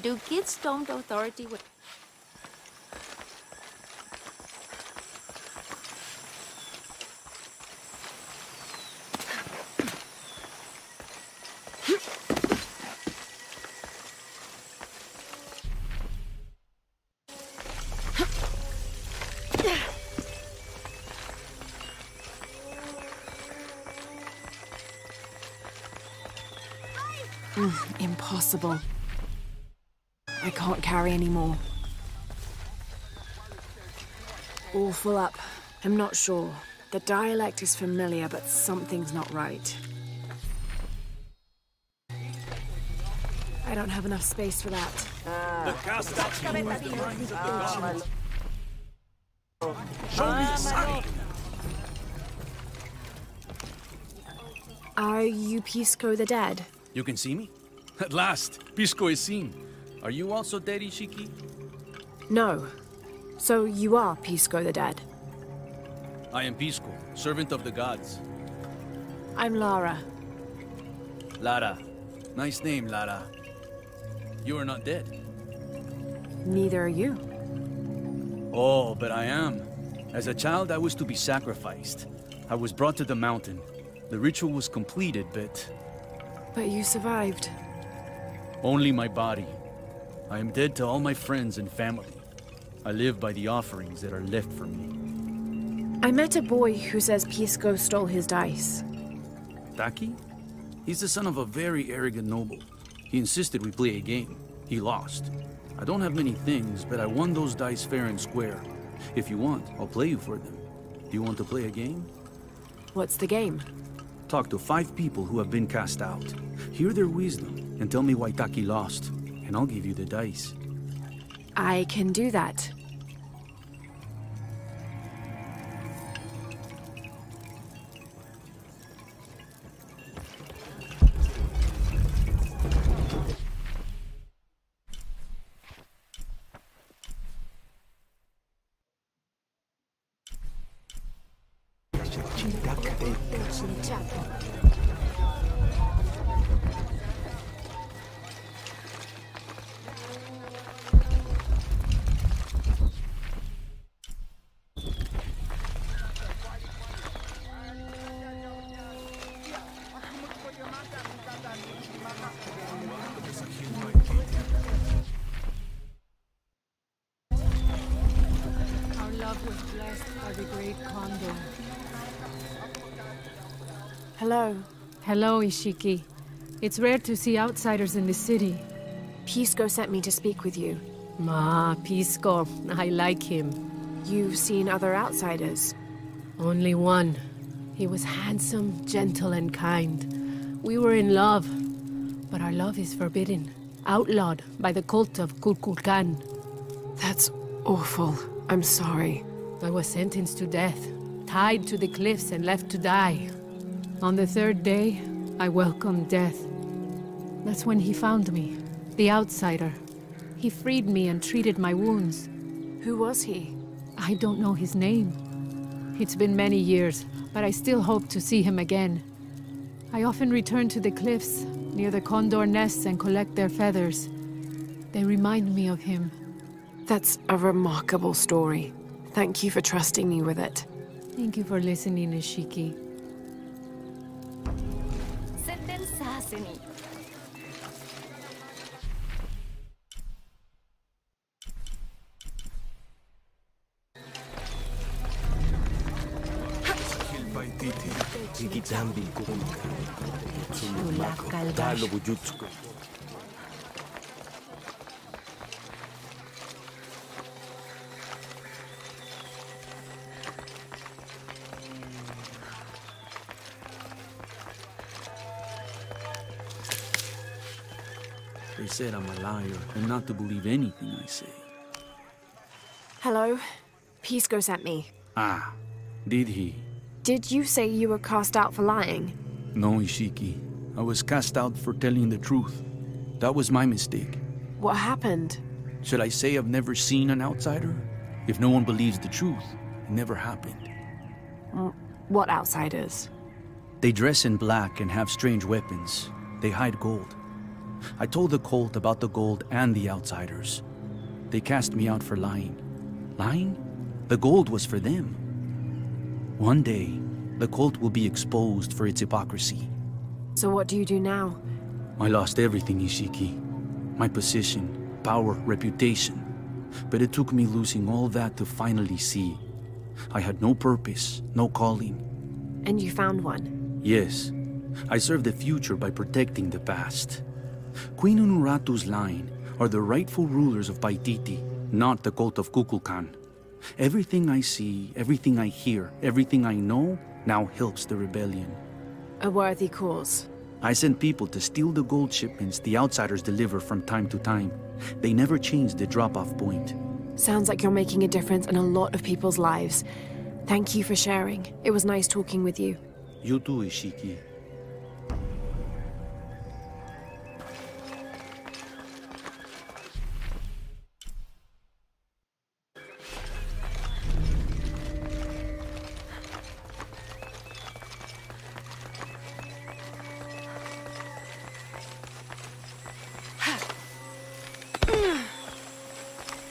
Do kids don't authority with... Impossible. I can't carry anymore. All full up. I'm not sure. The dialect is familiar, but something's not right. I don't have enough space for that. The cast show me the sign. Are you Pisco the Dead? You can see me? At last, Pisco is seen. Are you also dead, Ishiki? No. So you are Pisco the Dead? I am Pisco, servant of the gods. I'm Lara. Lara. Nice name, Lara. You are not dead. Neither are you. Oh, but I am. As a child, I was to be sacrificed. I was brought to the mountain. The ritual was completed, but... But you survived. Only my body. I am dead to all my friends and family. I live by the offerings that are left for me. I met a boy who says Pisco stole his dice. Taki? He's the son of a very arrogant noble. He insisted we play a game. He lost. I don't have many things, but I won those dice fair and square. If you want, I'll play you for them. Do you want to play a game? What's the game? Talk to 5 people who have been cast out. Hear their wisdom, and tell me why Taki lost. And I'll give you the dice. I can do that. Our love was blessed by the great condor. Hello. Hello, Ishiki. It's rare to see outsiders in the city. Pisco sent me to speak with you. Pisco. I like him. You've seen other outsiders? Only one. He was handsome, gentle, and kind. We were in love. But our love is forbidden. Outlawed by the cult of Kukulkan. That's awful. I'm sorry. I was sentenced to death. Tied to the cliffs and left to die. On the 3rd day, I welcomed death. That's when he found me. The outsider. He freed me and treated my wounds. Who was he? I don't know his name. It's been many years, but I still hope to see him again. I often return to the cliffs, near the condor nests, and collect their feathers. They remind me of him. That's a remarkable story. Thank you for trusting me with it. Thank you for listening, Ishiki. always said I'm a liar and not to believe anything I say. Hello? Pisco sent me. Ah, did he? Did you say you were cast out for lying? No, Ishiki. I was cast out for telling the truth. That was my mistake. What happened? Should I say I've never seen an outsider? If no one believes the truth, it never happened. What outsiders? They dress in black and have strange weapons. They hide gold. I told the cult about the gold and the outsiders. They cast me out for lying. Lying? The gold was for them. One day, the cult will be exposed for its hypocrisy. So what do you do now? I lost everything, Ishiki. My position, power, reputation. But it took me losing all that to finally see. I had no purpose, no calling. And you found one? Yes. I serve the future by protecting the past. Queen Unuratu's line are the rightful rulers of Paititi, not the cult of Kukulkan. Everything I see, everything I hear, everything I know now helps the rebellion. A worthy cause. I send people to steal the gold shipments the outsiders deliver from time to time. They never change the drop-off point. Sounds like you're making a difference in a lot of people's lives. Thank you for sharing. It was nice talking with you. You too, Ishiki.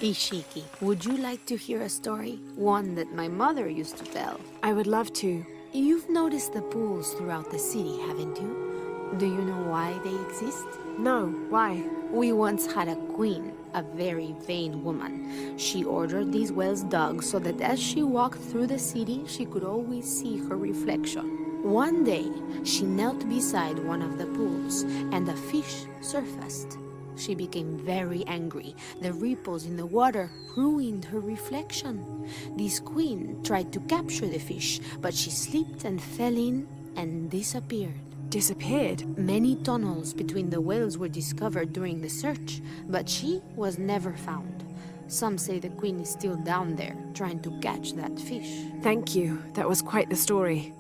Ishiki, would you like to hear a story? One that my mother used to tell. I would love to. You've noticed the pools throughout the city, haven't you? Do you know why they exist? No, why? We once had a queen, a very vain woman. She ordered these wells dug so that as she walked through the city, she could always see her reflection. One day, she knelt beside one of the pools, and a fish surfaced. She became very angry. The ripples in the water ruined her reflection. This queen tried to capture the fish, but she slipped and fell in and disappeared. Disappeared? Many tunnels between the wells were discovered during the search, but she was never found. Some say the queen is still down there, trying to catch that fish. Thank you. That was quite the story.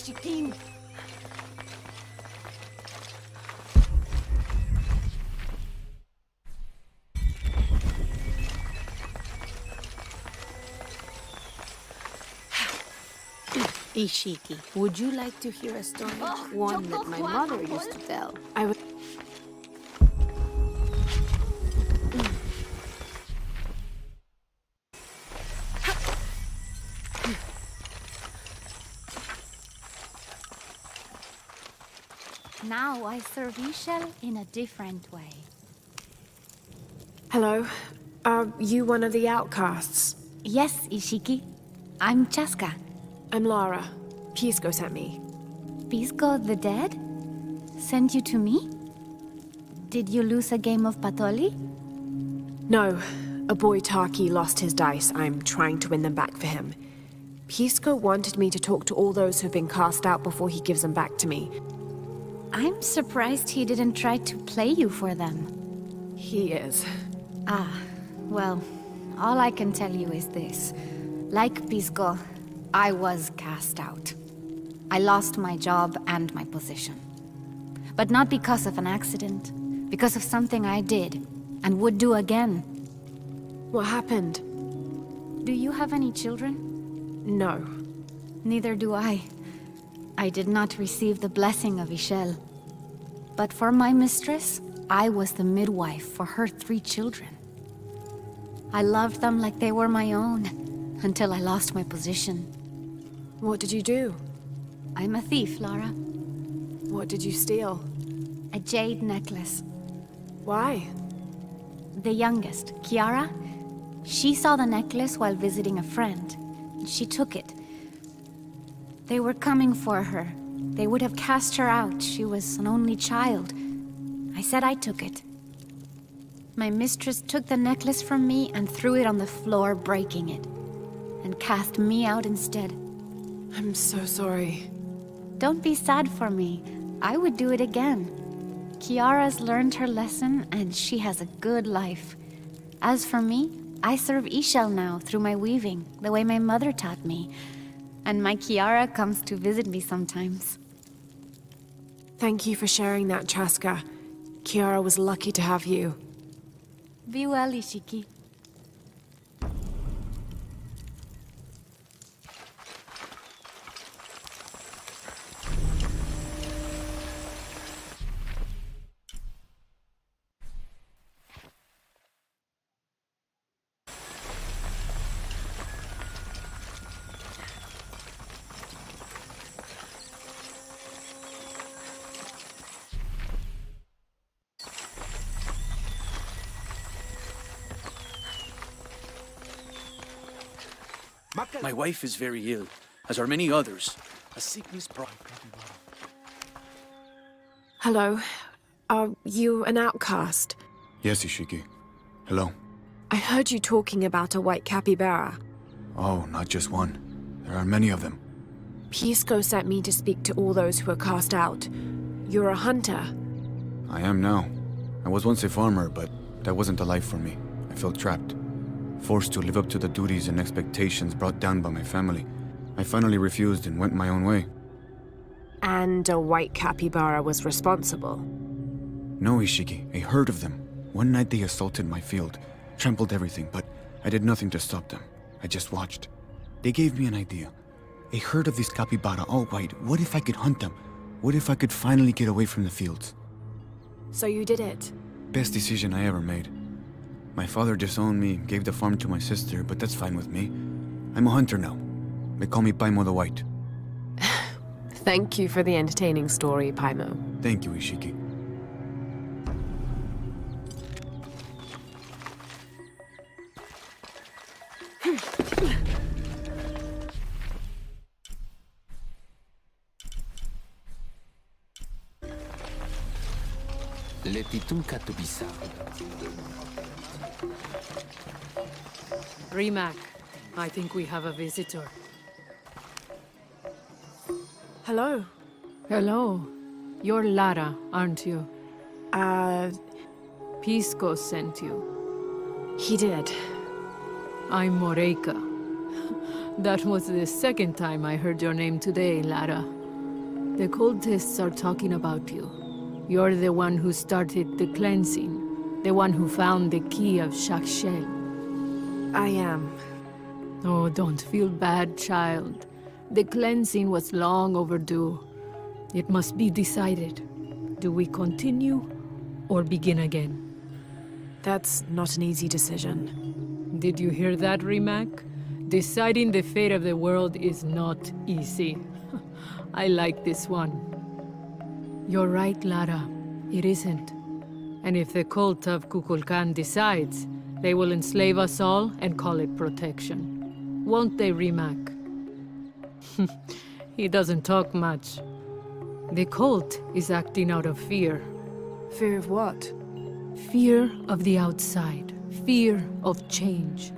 Shikin. Ishiki, would you like to hear a story? One that my mother used to tell. I would. Now I serve Ishel in a different way. Hello. Are you one of the outcasts? Yes, Ishiki. I'm Chaska. I'm Lara. Pisco sent me. Pisco the dead? Sent you to me? Did you lose a game of Patoli? No. A boy Taki lost his dice. I'm trying to win them back for him. Pisco wanted me to talk to all those who've been cast out before he gives them back to me. I'm surprised he didn't try to play you for them. He is. Ah, well, all I can tell you is this. Like Pisco, I was cast out. I lost my job and my position. But not because of an accident. Because of something I did, and would do again. What happened? Do you have any children? No. Neither do I. I did not receive the blessing of Ishel. But for my mistress, I was the midwife for her 3 children. I loved them like they were my own, until I lost my position. What did you do? I'm a thief, Lara. What did you steal? A jade necklace. Why? The youngest, Kiara, she saw the necklace while visiting a friend. She took it. They were coming for her. They would have cast her out. She was an only child. I said I took it. My mistress took the necklace from me and threw it on the floor, breaking it. And cast me out instead. I'm so sorry. Don't be sad for me. I would do it again. Kiara's learned her lesson, and she has a good life. As for me, I serve Ishel now through my weaving, the way my mother taught me. And my Kiara comes to visit me sometimes. Thank you for sharing that, Chaska. Kiara was lucky to have you. Be well, Ishiki. My wife is very ill, as are many others. A sickness brought... Hello. Are you an outcast? Yes, Ishiki. Hello. I heard you talking about a white capybara. Oh, not just one. There are many of them. Pisco sent me to speak to all those who are cast out. You're a hunter. I am now. I was once a farmer, but that wasn't the life for me. I felt trapped. Forced to live up to the duties and expectations brought down by my family. I finally refused and went my own way. And a white capybara was responsible? No, Ishiki. A herd of them. One night they assaulted my field, trampled everything, but I did nothing to stop them. I just watched. They gave me an idea. A herd of these capybara, all white. What if I could hunt them? What if I could finally get away from the fields? So you did it? Best decision I ever made. My father disowned me, gave the farm to my sister, but that's fine with me. I'm a hunter now. They call me Paimo the White. Thank you for the entertaining story, Paimo. Thank you, Ishiki. Rimac, I think we have a visitor. Hello. Hello. You're Lara, aren't you? Pisco sent you. He did. I'm Moreika. That was the second time I heard your name today, Lara. The cultists are talking about you. You're the one who started the cleansing. The one who found the key of Shakshel. I am. Oh, don't feel bad, child. The cleansing was long overdue. It must be decided. Do we continue or begin again? That's not an easy decision. Did you hear that, Rimac? Deciding the fate of the world is not easy. I like this one. You're right, Lara. It isn't. And if the cult of Kukulkan decides, they will enslave us all and call it protection. Won't they, Rimac? He doesn't talk much. The cult is acting out of fear. Fear of what? Fear of the outside. Fear of change.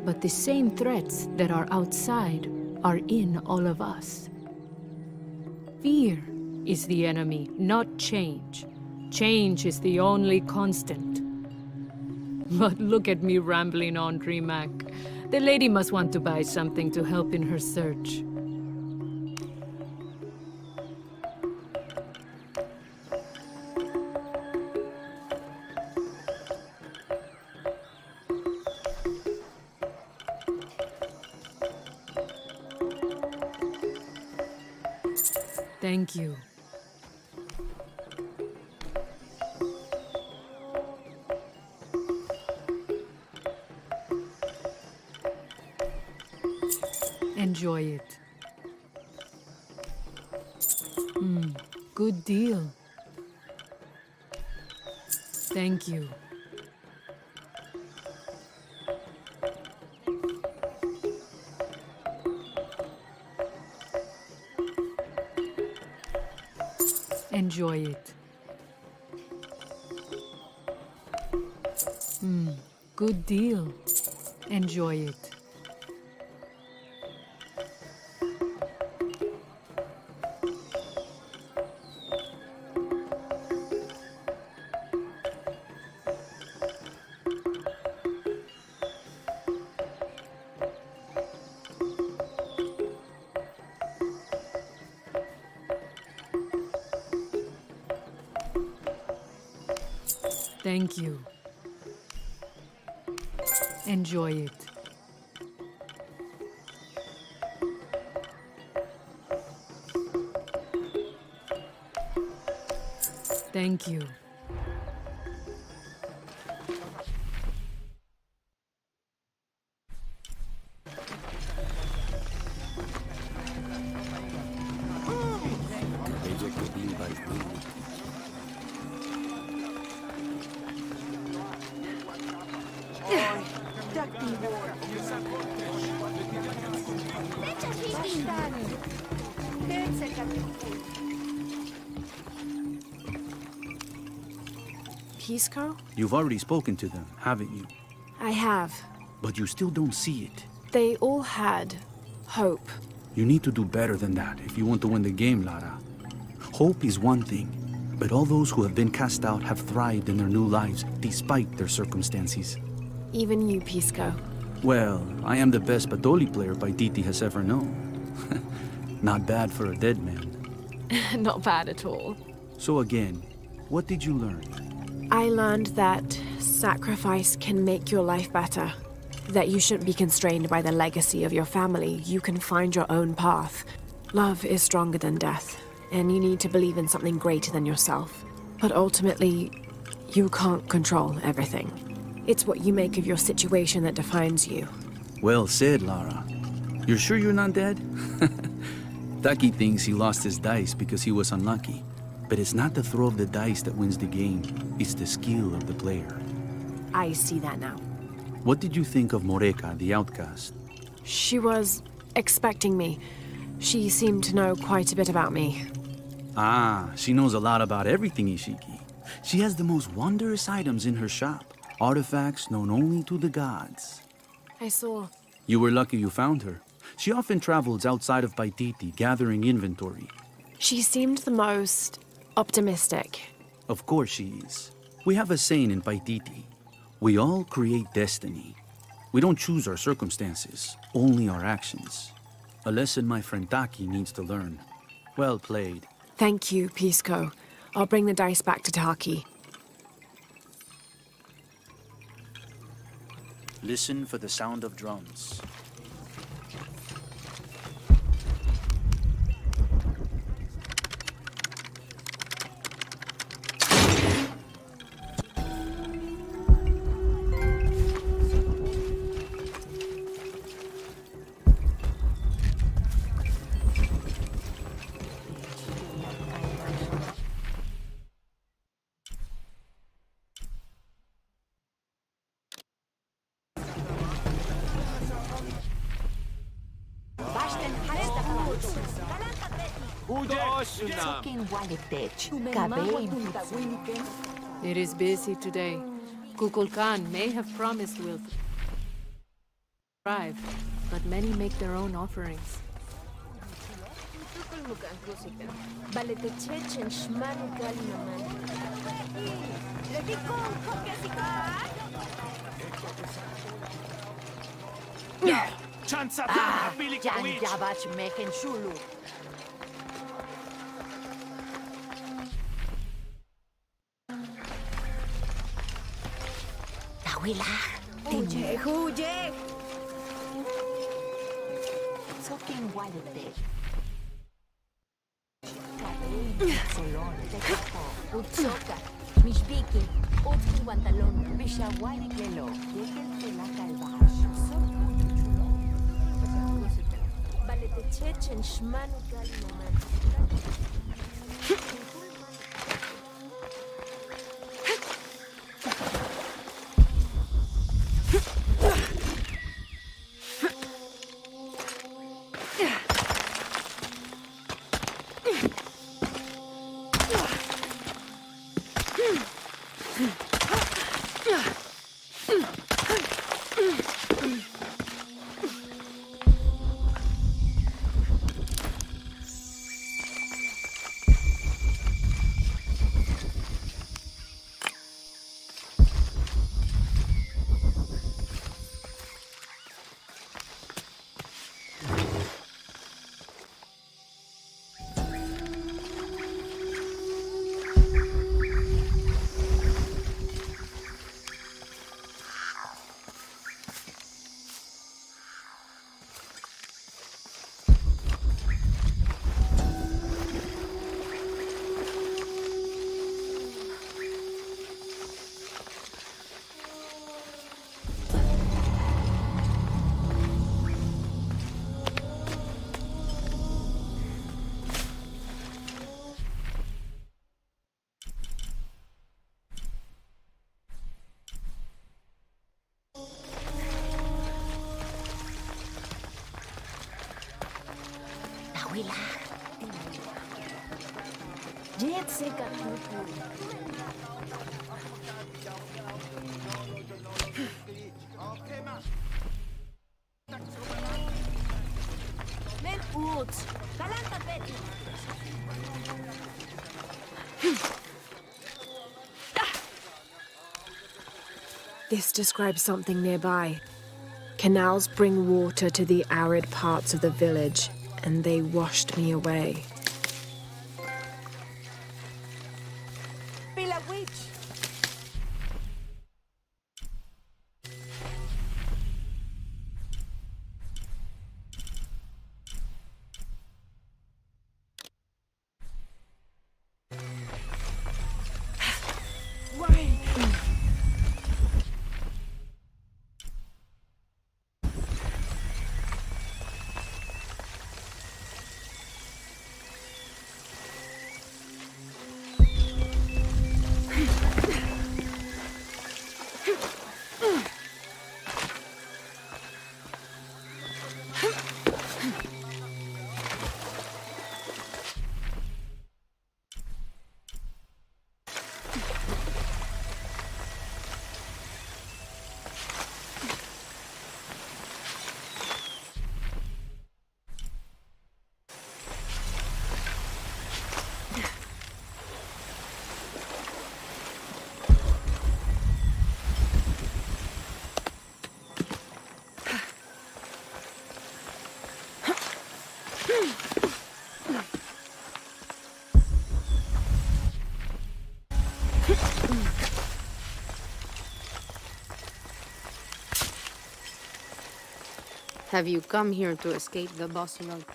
But the same threats that are outside are in all of us. Fear is the enemy, not change. Change is the only constant. But look at me rambling on, Rimac. The lady must want to buy something to help in her search. Thank you. Enjoy it. Good deal. Thank you. Enjoy it. Good deal. Enjoy it. Thank you. Enjoy it. Thank you. Pisco? You've already spoken to them, haven't you? I have. But you still don't see it. They all had hope. You need to do better than that if you want to win the game, Lara. Hope is one thing, but all those who have been cast out have thrived in their new lives despite their circumstances. Even you, Pisco. Well, I am the best Badoli player Paititi has ever known. Not bad for a dead man. Not bad at all. So again, what did you learn? I learned that sacrifice can make your life better. That you shouldn't be constrained by the legacy of your family. You can find your own path. Love is stronger than death, and you need to believe in something greater than yourself. But ultimately, you can't control everything. It's what you make of your situation that defines you. Well said, Lara. You're sure you're not dead? Taki thinks he lost his dice because he was unlucky. But it's not the throw of the dice that wins the game. It's the skill of the player. I see that now. What did you think of Moreka, the outcast? She was expecting me. She seemed to know quite a bit about me. Ah, she knows a lot about everything, Ishiki. She has the most wondrous items in her shop. Artifacts known only to the gods. I saw. You were lucky you found her. She often travels outside of Paititi, gathering inventory. She seemed the most optimistic. Of course she is. We have a saying in Paititi. We all create destiny. We don't choose our circumstances, only our actions. A lesson my friend Taki needs to learn. Well played. Thank you, Pisco. I'll bring the dice back to Taki. Listen for the sound of drums. It is busy today. Kukulkan may have promised we'll thrive, but many make their own offerings. This describes something nearby. Canals bring water to the arid parts of the village, and they washed me away. Have you come here to escape the bustle of...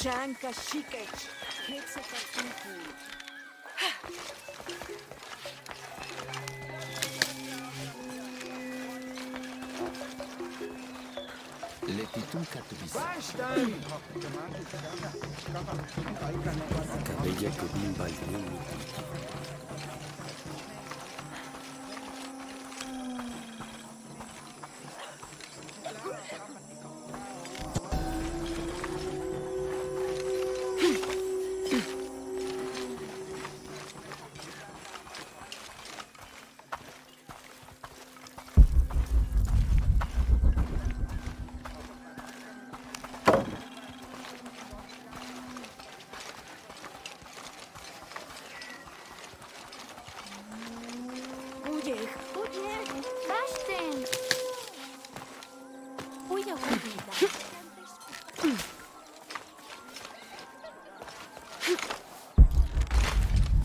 Shanka Shikech, Letitunka tubisa. Cabella que bimba y bimba.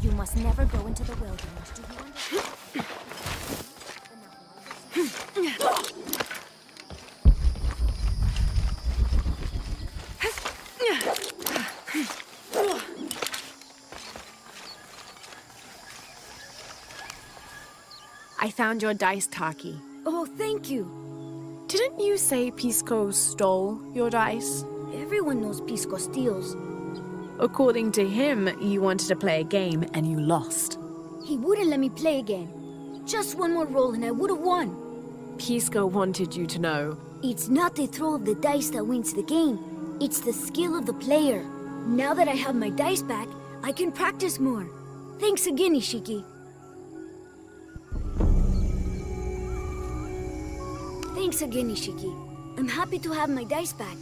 You must never go into the wilderness, do you understand? I found your dice, Taki. Oh, thank you. Didn't you say Pisco stole your dice? Everyone knows Pisco steals. According to him, you wanted to play a game and you lost. He wouldn't let me play again. Just one more roll and I would have won. Pisco wanted you to know. It's not the throw of the dice that wins the game. It's the skill of the player. Now that I have my dice back, I can practice more. Thanks again, Ishiki. Thanks again, Ishiki. I'm happy to have my dice back.